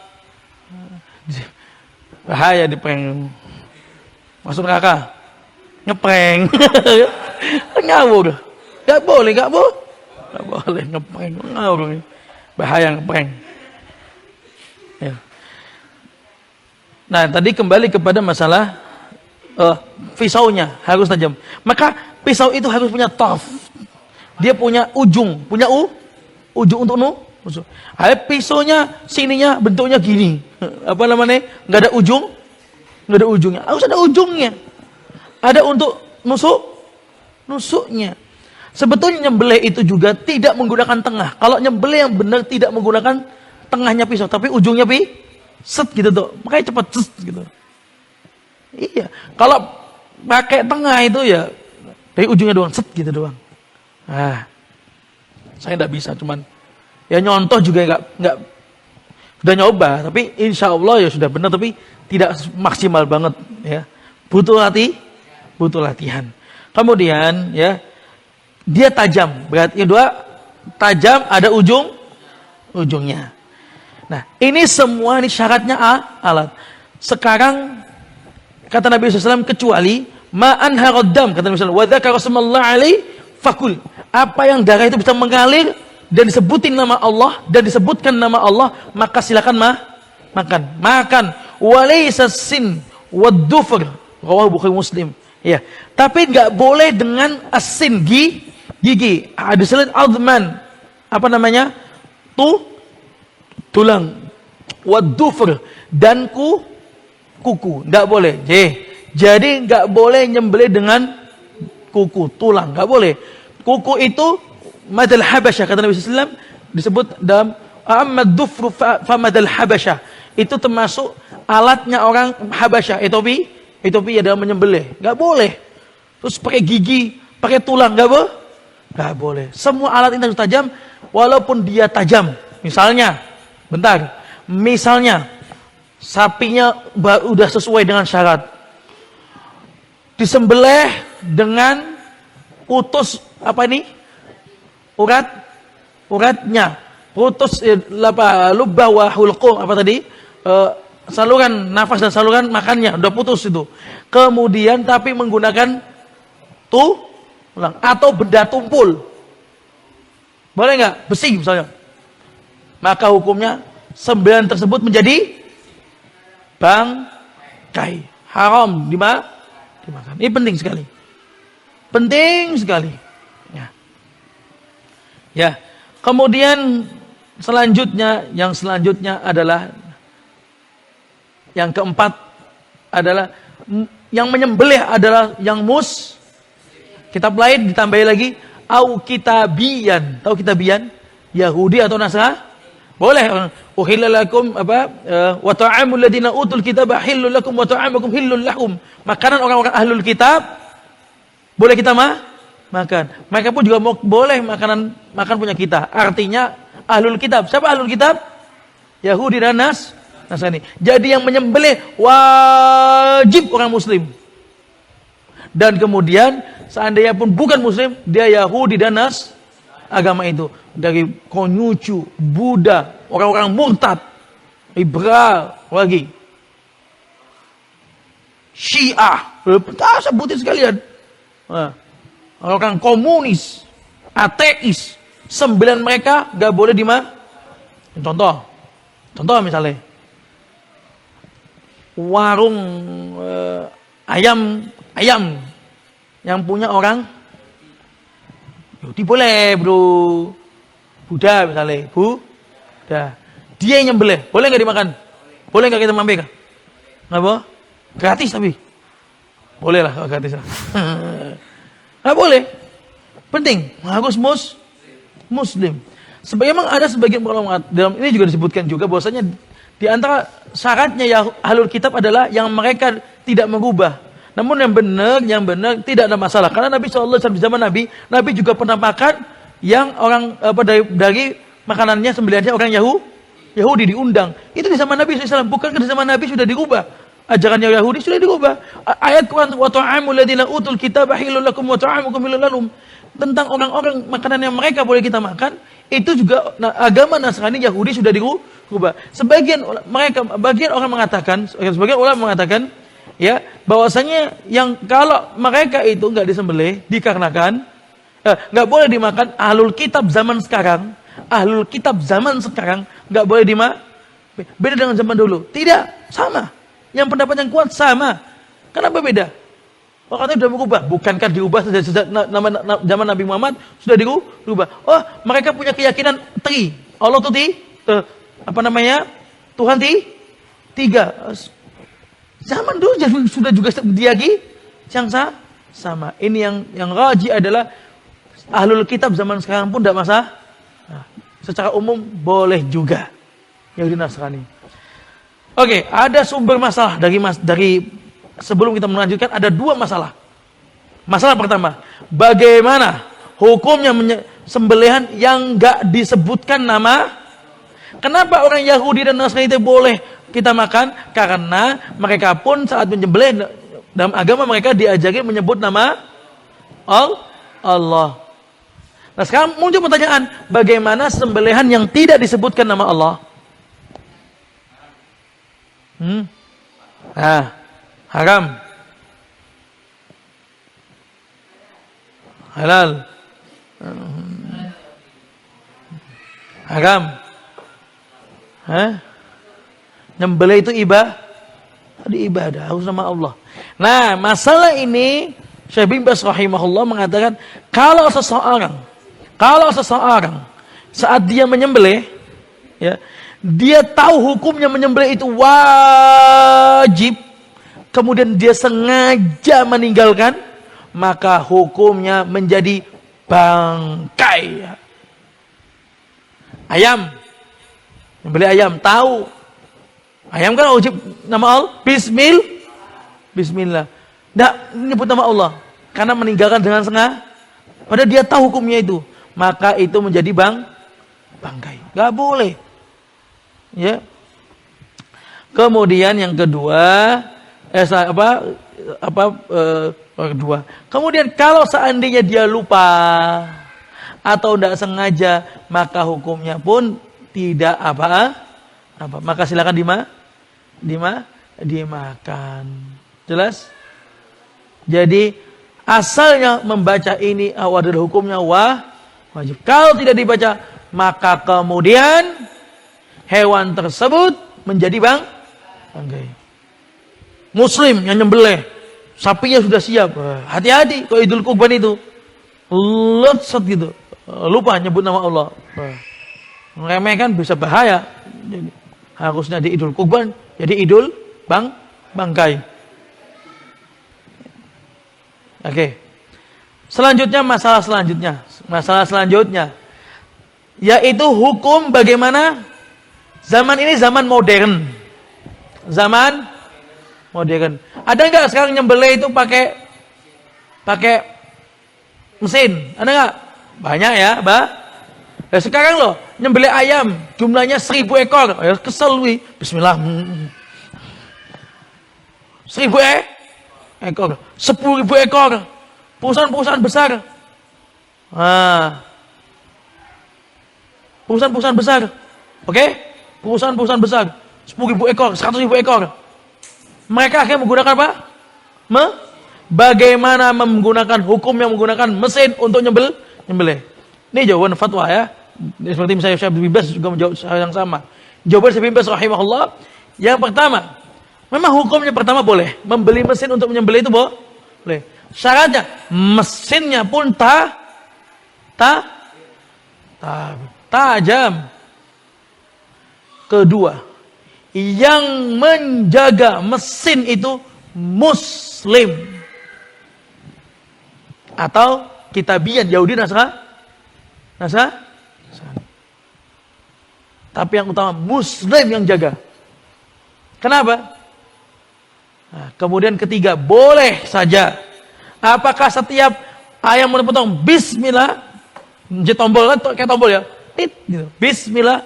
Speaker 1: bahaya, diprank masuk neraka, ngeprank. Ngawur, nggak boleh ngeprank, ngawur, bahaya ngeprank. Ya. Nah tadi kembali kepada masalah pisaunya harus tajam. Maka pisau itu harus punya tarf, dia punya ujung untuk pisaunya sininya bentuknya gini. Apa namanya? Nggak ada ujungnya. Harus ada ujungnya. Ada untuk nusuknya. Sebetulnya nyembelih itu juga tidak menggunakan tengah. Kalau nyembelih yang benar tidak menggunakan tengahnya pisau, tapi ujungnya set gitu tuh. Makanya cepat gitu. Iya. Kalau pakai tengah itu ya dari ujungnya doang, set gitu doang. Nah, saya nggak bisa, cuman ya nyontoh juga nggak udah nyoba, tapi insya Allah ya sudah benar, tapi tidak maksimal banget ya. Butuh latihan. Kemudian ya dia tajam, berarti yang dua tajam ada ujungnya. Nah, ini semua ini syaratnya alat. Sekarang kata Nabi SAW, kecuali ma'an haroddam, kata Nabi SAW, wa dzakara smallahi alaihi fakul. Apa yang darah itu bisa mengalir dan disebutin nama Allah dan disebutkan nama Allah, maka silakan makan. Walaysa sin wad-dufr, rawahu Bukhari Muslim. Ya, tapi enggak boleh dengan asin gigi. Ada selain azman, apa namanya? Tulang. Wad-dufr dan kuku, enggak boleh. Jadi enggak boleh nyembelih dengan kuku, tulang, enggak boleh. Kuku itu madal habasyah, kata Nabi SAW, disebut dalam Ahmad dufru fa madal habasyah. Itu termasuk alatnya orang Habasyah, Ethiopia dalam menyembelih. Enggak boleh. Terus pakai gigi, pakai tulang, enggak boleh. Semua alat ini harus tajam, walaupun dia tajam. Misalnya sapinya udah sesuai dengan syarat, disembelih dengan putus uratnya, putus lubah wa hulqum, saluran nafas dan saluran makannya udah putus itu. Kemudian tapi menggunakan tulang atau benda tumpul, boleh nggak? Besi misalnya, maka hukumnya sembelihan tersebut menjadi bangkai, haram dimakan. Ini penting sekali. Ya. Kemudian yang selanjutnya adalah yang keempat adalah yang menyembelih adalah yang kitab lain ditambahi lagi au kitabiyan. Tahu kitabiyan? Yahudi atau Nasrani? Boleh. Uhillalakum wa ta'amul ladina utul kitaba hillul lakum wa ta'amukum hillul lahum. Makanan orang-orang ahlul kitab boleh kita makan. Mereka pun juga boleh makan punya kita. Artinya ahlul kitab. Siapa ahlul kitab? Yahudi dan Nasrani. Jadi yang menyembelih wajib orang muslim. Dan kemudian seandainya pun bukan muslim, dia Yahudi dan agama itu, dari Konyucu, Buddha, orang-orang murtad, liberal lagi, Syiah, sebutin sekalian, orang komunis, ateis, sembelihan mereka gak boleh contoh misalnya warung ayam yang punya orang Yahudi boleh, bro. Buddha misalnya, Buddha. Dia yang nyembelih, boleh nggak dimakan? Boleh nggak kita mampir? Nggak boleh? Gratis tapi. Boleh lah, gratis lah. Nggak boleh. Penting, harus muslim. Memang ada sebagian ulama dalam ini juga disebutkan juga bahwasanya di antara syaratnya ahlul kitab adalah yang mereka tidak mengubah. Namun yang benar tidak ada masalah. Karena Nabi SAW di zaman Nabi juga pernah makan yang orang dari makanannya sembelihannya orang Yahudi diundang. Itu di zaman Nabi SAW. Bukankah di zaman Nabi sudah dirubah? Ajarannya Yahudi sudah dirubah. Ayat Quran wa ta'amul ladzina utul kitaba halal lakum wa ta'amukum halal lahum. Tentang orang-orang makanan yang mereka boleh kita makan, itu juga agama Nasrani Yahudi sudah dirubah. Sebagian orang mengatakan, sebagian ulama mengatakan ya bahwasanya yang kalau mereka itu nggak disembelih dikarenakan nggak boleh dimakan ahlul kitab zaman sekarang nggak boleh beda dengan zaman dulu, tidak sama, yang pendapat yang kuat sama. Kenapa beda? Katanya sudah berubah. Bukankah diubah sejak zaman Nabi Muhammad sudah dirubah? Oh, mereka punya keyakinan Allah itu Tuhan tiga. Zaman dulu sudah juga diagi yang sama. Ini yang raji adalah ahlul kitab zaman sekarang pun tidak masalah. Nah, secara umum boleh juga Yahudi Nasrani. Oke, ada sumber masalah dari sebelum kita melanjutkan ada dua masalah. Masalah pertama, bagaimana hukumnya sembelihan yang enggak disebutkan nama? Kenapa orang Yahudi dan Nasrani itu boleh kita makan? Karena mereka pun saat menyembelih dalam agama mereka diajari menyebut nama Allah. Nah sekarang muncul pertanyaan, bagaimana sembelihan yang tidak disebutkan nama Allah? Haram, halal, haram. Nyembelih itu ibadah harus nama Allah. Nah masalah ini Syekh bin Baz rahimahullah mengatakan kalau seseorang saat dia menyembelih, ya, dia tahu hukumnya menyembelih itu wajib, kemudian dia sengaja meninggalkan, maka hukumnya menjadi bangkai. Ayam, menyembelih ayam, tahu ayam kan wajib nama Allah, Bismillah. Tidak menyebut nama Allah karena meninggalkan dengan sengaja. Padahal dia tahu hukumnya itu, maka itu menjadi bangkai. Gak boleh. Ya. Kemudian yang kedua, kedua. Kemudian kalau seandainya dia lupa atau tidak sengaja, maka hukumnya pun tidak apa. Maka silakan dimakan. Jelas? Jadi asalnya membaca ini adalah hukumnya wajib. Kalau tidak dibaca, maka kemudian hewan tersebut menjadi bangkai. Muslim yang nyembelih, sapinya sudah siap. Hati-hati kalau Idul Kurban itu. Lecet gitu. Lupa nyebut nama Allah. Ngeremehkan bisa bahaya. Jadi, harusnya di Idul Kurban jadi Idul bangkai. Oke. Selanjutnya masalah selanjutnya yaitu hukum bagaimana zaman ini zaman modern. Ada enggak sekarang nyembelih itu pakai mesin? Ada enggak? Banyak ya, Ya sekarang loh, nyembelih ayam jumlahnya 1000 ekor. Ya kesel wi. Bismillah. 1000 ekor, 10.000 ekor, perusahaan-perusahaan besar, perusahaan-perusahaan besar, oke, perusahaan-perusahaan besar, 10.000 ekor, 100.000 ekor, mereka akan menggunakan apa? Bagaimana menggunakan hukum yang menggunakan mesin untuk nyembelih? Ini jawaban fatwa ya, seperti misalnya Syekh bin Baz juga menjawab yang sama. Jawaban Syekh bin Baz rahimahullah, yang pertama, memang hukumnya pertama boleh. Membeli mesin untuk menyembelih itu boleh. Syaratnya mesinnya pun tajam. Kedua, yang menjaga mesin itu Muslim atau kitabian Yahudi Nasrani. Tapi yang utama Muslim yang jaga. Kenapa? Nah, kemudian ketiga, boleh saja. Apakah setiap ayam mau dipotong Bismillah, jadi tombol kan kayak tombol ya, gitu. Bismillah,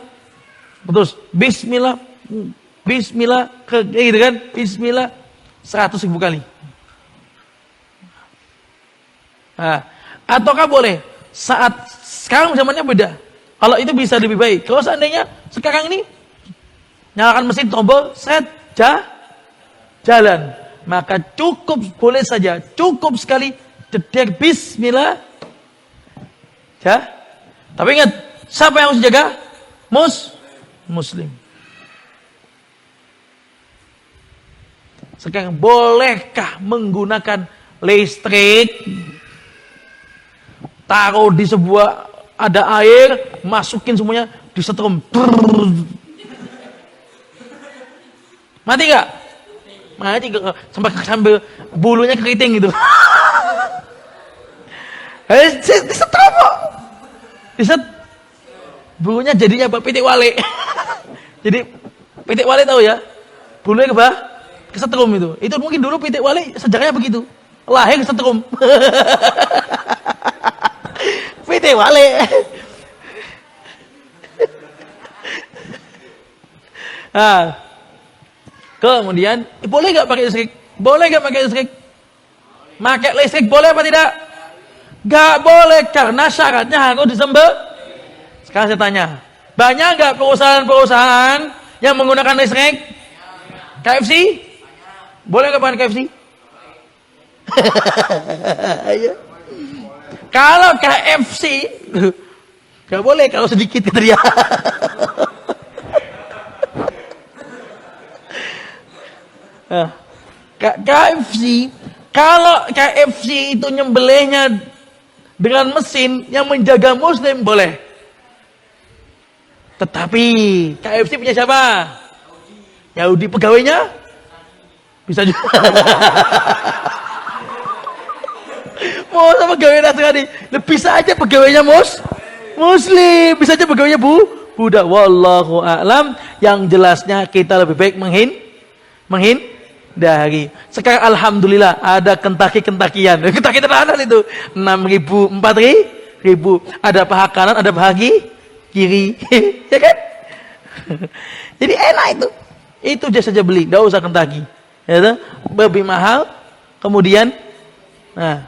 Speaker 1: terus Bismillah, kayak gitu kan, Bismillah 100.000 kali. Nah, ataukah boleh saat sekarang zamannya beda? Kalau itu bisa lebih baik. Kalau seandainya sekarang ini nyalakan mesin tombol, jalan, maka cukup boleh saja, cukup sekali dedek Bismillah. Ya. Tapi ingat, siapa yang harus jaga? Muslim. Sekarang bolehkah menggunakan listrik? Taruh di sebuah ada air, masukin semuanya, disetrum. Mati enggak? Mati sambil bulunya keriting gitu. Disetrum kok. Bulunya jadinya pitik wale. Jadi pitik wale tahu ya? Bulunya kesetrum itu. Itu mungkin dulu pitik wali sejarahnya begitu. Lahir kesetrum. Pitik wali. Nah, kemudian boleh nggak pakai listrik? Boleh nggak pakai listrik? Pakai listrik boleh apa tidak? Nggak boleh karena syaratnya harus disembelih. Sekarang saya tanya, banyak nggak perusahaan-perusahaan yang menggunakan listrik? KFC? Boleh nggak pakai KFC? Kalau KFC nggak boleh kalau sedikit gitu ya. KFC, kalau KFC itu nyembelihnya dengan mesin yang menjaga muslim boleh. Tetapi KFC punya siapa? Yahudi, pegawainya bisa juga. Mau sama pegawai Nasrani, lebih saja pegawainya muslim, bisa aja pegawainya budak. Wallahu a'lam. Yang jelasnya kita lebih baik menghindari. Sekarang alhamdulillah ada Kentucky-Kentakian. Kentucky terlalu itu 6.000, 4.000. Ada paha kanan, ada paha kiri. Ya kan? Jadi enak itu. Itu saja beli, enggak usah Kentucky. Ya, lebih mahal. Kemudian nah,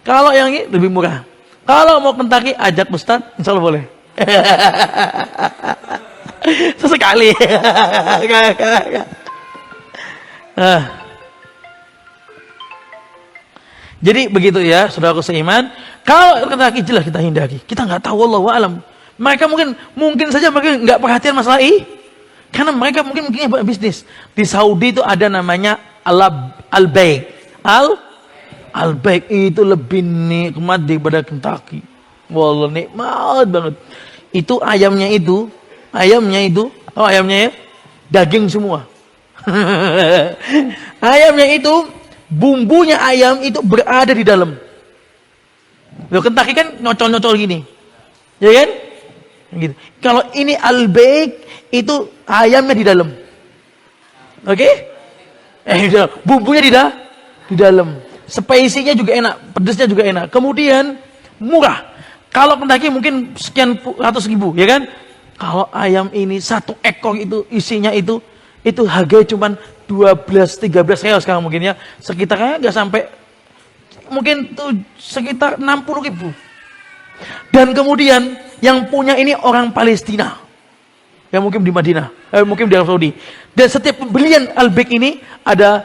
Speaker 1: kalau yang ini lebih murah. Kalau mau Kentucky ajak Ustaz, insyaallah boleh. Sesekali. Jadi begitu ya, saudaraku seiman. Kalau Kentucky jelas kita hindari. Kita nggak tahu, wallahu a'lam. Mereka mungkin saja mereka nggak perhatian masalah ini, karena mereka mungkin bisnis. Di Saudi itu ada namanya al-baik. Al-baik itu lebih nikmat daripada Kentucky. Wallah nikmat banget. Itu ayamnya itu, oh ayamnya ya, daging semua. Ayamnya itu, bumbunya ayam itu berada di dalam. Loh, Kentucky kan nyocol-nyocol gini, ya kan? Gitu. Kalau ini al-baik itu ayamnya di dalam, oke? Bumbunya di dalam, spesiesnya juga enak, pedesnya juga enak. Kemudian murah. Kalau Kentucky mungkin sekian ratus ribu, ya kan? Kalau ayam ini satu ekor itu isinya itu harganya cuma 12-13 real sekarang mungkin ya, sekitarnya nggak sampai, mungkin tuh sekitar 60 ribu. Dan kemudian yang punya ini orang Palestina yang mungkin di Madinah, mungkin di Arab Saudi. Dan setiap pembelian al-baik ini ada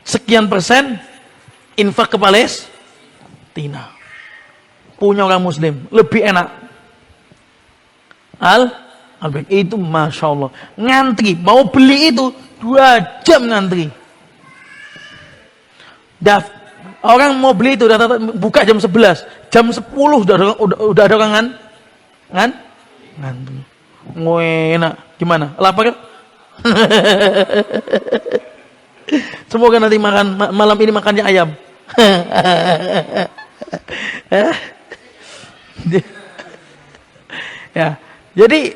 Speaker 1: sekian persen infak ke Palestina. Punya orang Muslim lebih enak. Al-baik itu masya Allah, ngantri mau beli itu 2 jam ngantri. Orang mau beli itu buka jam 11, jam 10 udah ada orang ngantri. Enak gimana? Lapar? Semoga nanti malam ini makannya ayam. Ya, jadi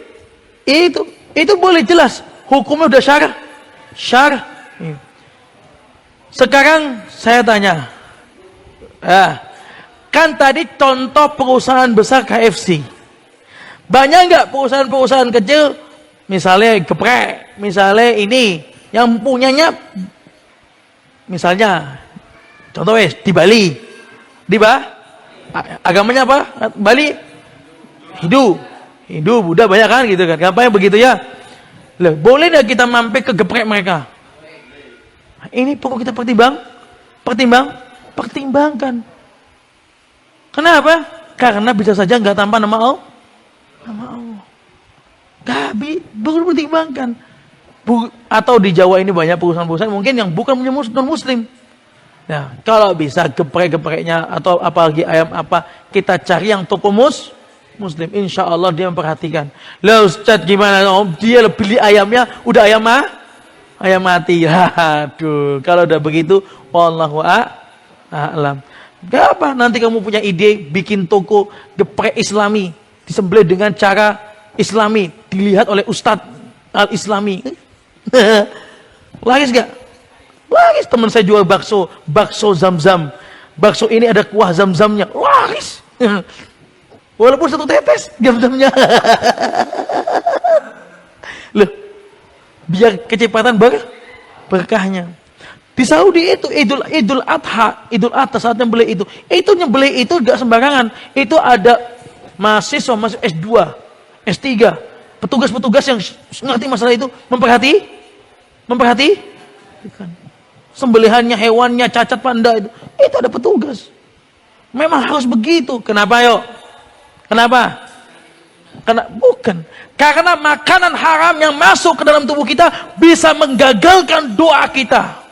Speaker 1: itu boleh jelas hukumnya udah syarah. Sekarang saya tanya, kan tadi contoh perusahaan besar KFC, banyak nggak perusahaan-perusahaan kecil, misalnya geprek, misalnya ini yang punyanya, misalnya contoh di Bali, agamanya apa? Bali Hindu, Buddha banyak kan gitu kan. Gampangnya begitu ya. Loh, boleh nggak kita mampir ke geprek mereka? Ini perlu kita pertimbangkan. Kenapa? Karena bisa saja nggak tanpa nama Allah. Perlu pertimbangkan. Atau di Jawa ini banyak perusahaan-perusahaan mungkin yang bukan punya non-muslim. Nah, kalau bisa geprek-gepreknya atau apalagi ayam apa, kita cari yang toko muslim, insya Allah dia memperhatikan. Lah Ustaz gimana? Dia beli ayamnya udah ayam mati. Aduh, kalau udah begitu, wallahu a'lam. Gak apa, nanti kamu punya ide bikin toko geprek Islami, disembelih dengan cara Islami, dilihat oleh Ustadz al-Islami. Laris gak? Laris. Teman saya jual bakso Zam-Zam. Bakso ini ada kuah Zam-Zamnya. Laris. Walaupun 1 tetes Zam-Zamnya. Loh, biar kecepatan berkahnya. Di Saudi itu Idul Adha saat nyembelih itu nyembelih itu enggak sembarangan. Itu ada mahasiswa S2, S3, petugas-petugas yang ngerti masalah itu, memperhatikan sembelihannya, hewannya, cacat panda itu ada petugas. Memang harus begitu. Kenapa yuk? Kenapa? Karena makanan haram yang masuk ke dalam tubuh kita bisa menggagalkan doa kita.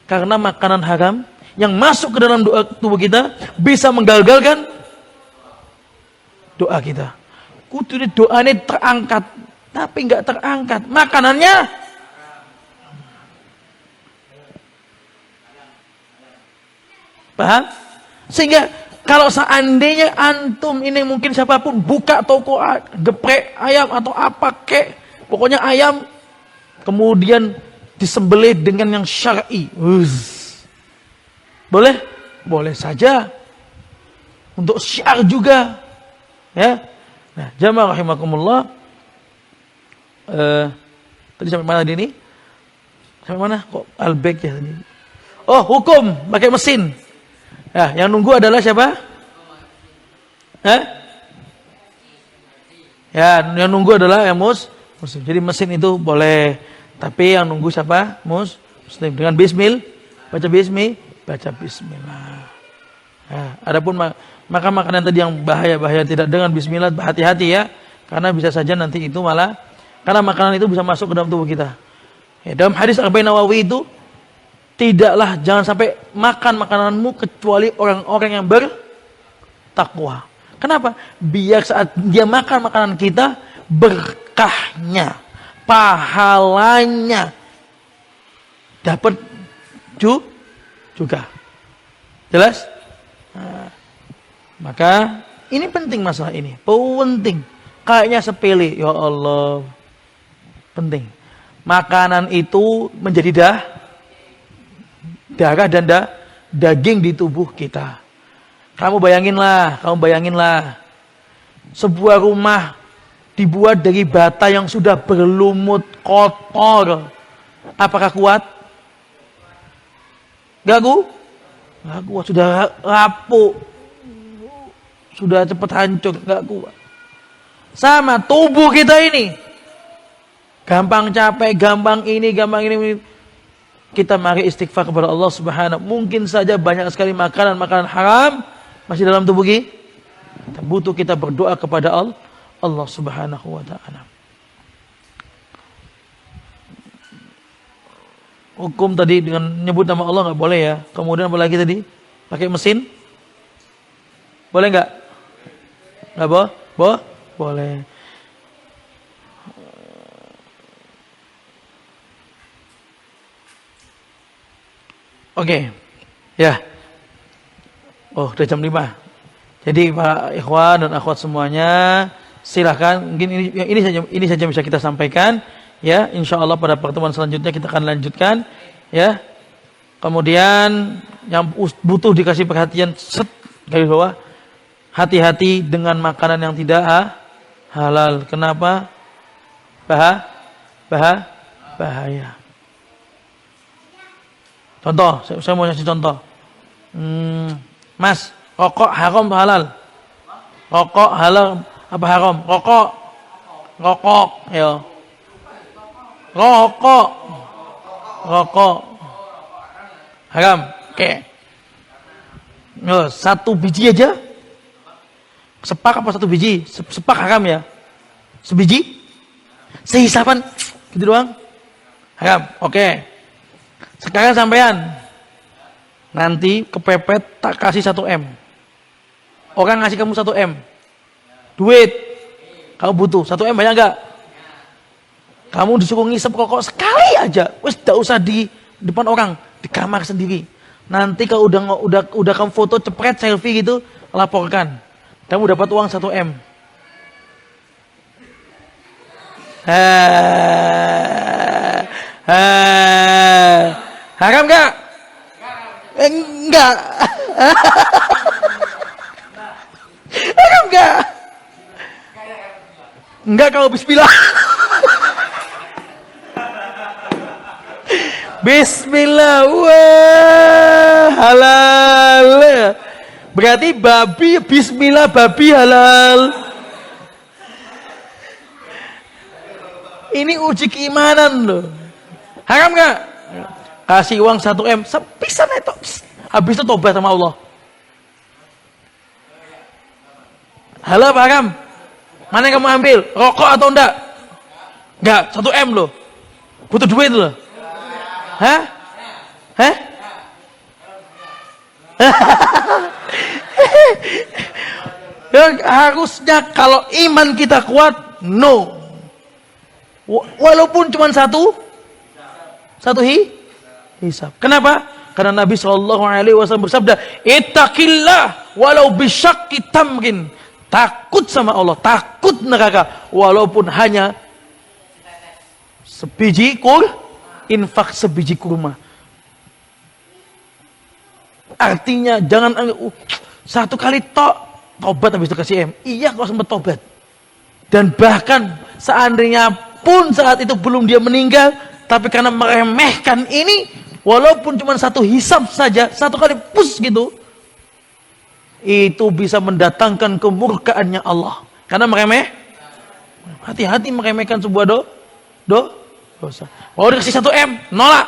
Speaker 1: Karena makanan haram yang masuk ke dalam tubuh kita bisa menggagalkan doa kita. Kudu doa ini terangkat, tapi nggak terangkat. Makanannya paham? Sehingga kalau seandainya antum ini mungkin siapapun buka toko geprek ayam atau apa kek, pokoknya ayam kemudian disembelih dengan yang syar'i. Boleh? Boleh saja. Untuk syiar juga. Ya. Nah, jamaah rahimakumullah. Tadi sampai mana tadi ini? Sampai mana? Kok albek ya tadi? Oh, hukum pakai mesin. Ya, yang nunggu adalah siapa? Ya, yang nunggu adalah yang muslim. Jadi mesin itu boleh. Tapi yang nunggu siapa? Muslim. Dengan baca bismillah. Ya, adapun maka makanan tadi yang bahaya tidak dengan bismillah, hati-hati ya. Karena bisa saja nanti itu malah, karena makanan itu bisa masuk ke dalam tubuh kita. Ya, dalam hadis Arba'in Nawawi itu, tidaklah, jangan sampai makan makananmu kecuali orang-orang yang bertakwa. Kenapa? Biar saat dia makan makanan kita, berkahnya, pahalanya dapat juga. Jelas? Nah, maka ini penting masalah ini. Penting. Kayaknya sepele. Ya Allah. Penting. Makanan itu menjadi darah dan daging di tubuh kita. Kamu bayanginlah. Sebuah rumah dibuat dari bata yang sudah berlumut, kotor. Apakah kuat? Gak kuat. Sudah rapuh. Sudah cepat hancur. Gak kuat. Sama tubuh kita ini. Gampang capek, gampang ini. Kita mari istighfar kepada Allah Subhanahu. Mungkin saja banyak sekali makanan haram masih dalam tubuh kita. Butuh kita berdoa kepada Allah Subhanahu wa taala. Hukum tadi dengan nyebut nama Allah nggak boleh ya. Kemudian apa lagi tadi? Pakai mesin? Boleh nggak? Nggak boleh. Oke. Ya. Oh, udah jam 5. Jadi Pak ikhwan dan akhwat semuanya, silakan. Mungkin ini saja bisa kita sampaikan. Ya, insyaallah pada pertemuan selanjutnya kita akan lanjutkan. Ya. Kemudian yang butuh dikasih perhatian, garis bawah, hati-hati dengan makanan yang tidak halal. Kenapa? Bahaya. Contoh, saya mau kasih contoh. Mas, rokok haram atau halal? Rokok halal apa haram? Rokok, ya. Rokok haram. Oke. Satu biji aja. Sepak apa satu biji? Sepak haram ya. Sebiji? Sehisapan gitu doang. Haram. Oke. Sekarang sampean nanti kepepet tak kasih 1 M. Orang ngasih kamu 1 M. Duit. Kamu butuh 1 M, banyak enggak? Kamu disuruh ngisep rokok sekali aja. Wes enggak usah di depan orang, di kamar sendiri. Nanti kalau udah kamu foto cepret selfie gitu, laporkan. Kamu dapat uang 1 M. Haram nggak? Enggak. Haram nggak? Enggak kalau bismillah. Bismillah, wah, halal. Berarti babi, bismillah, babi halal. Ini uji keimanan loh. Haram nggak? Kasih uang 1 M, sepisan itu. Habis itu tobat sama Allah. Halal apa haram? Mana yang kamu ambil? Rokok atau enggak? Enggak, 1 M loh. Butuh duit loh. Hah? Hah? Harusnya kalau iman kita kuat, no. Walaupun cuma satu hisab. Kenapa? Karena Nabi SAW bersabda, ittaqillah walau bisyaqqi tamrin. Takut sama Allah, takut neraka, walaupun hanya sebiji infak sebiji kurma. Artinya jangan 1 kali tobat habis itu kasih M. Iya kalau sempat tobat. Dan bahkan seandainya pun saat itu belum dia meninggal, tapi karena meremehkan ini, walaupun cuma 1 hisab saja, 1 kali pus gitu, itu bisa mendatangkan kemurkaannya Allah. Karena hati-hati meremehkan sebuah dosa. Kalau dikasih 1 M, nolak.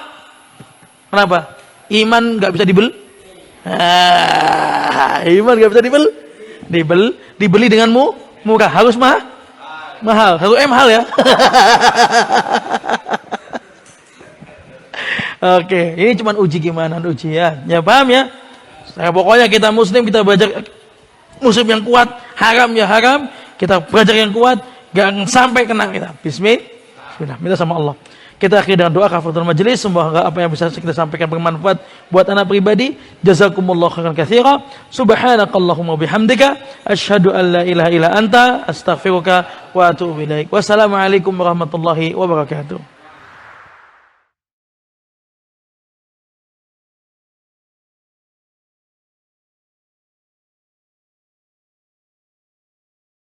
Speaker 1: Kenapa? Iman nggak bisa dibeli. Iman nggak bisa dibeli dengan murah. Harus mahal. 1 M mahal ya. Oke, ini cuma uji gimana, ujian. Ya paham ya? Pokoknya kita muslim, kita belajar muslim yang kuat. Haram ya haram, kita belajar yang kuat, gak sampai kena kita. Bismillah, minta sama Allah. Kita akhiri dengan doa kafaratul majelis. Semoga apa yang bisa kita sampaikan bermanfaat buat anak pribadi. Jazakumullahu khairan katsira. Subhanakallahumma bihamdika asyhadu an la ilaha illa anta astaghfiruka wa atubu ilaik. Wassalamualaikum warahmatullahi wabarakatuh.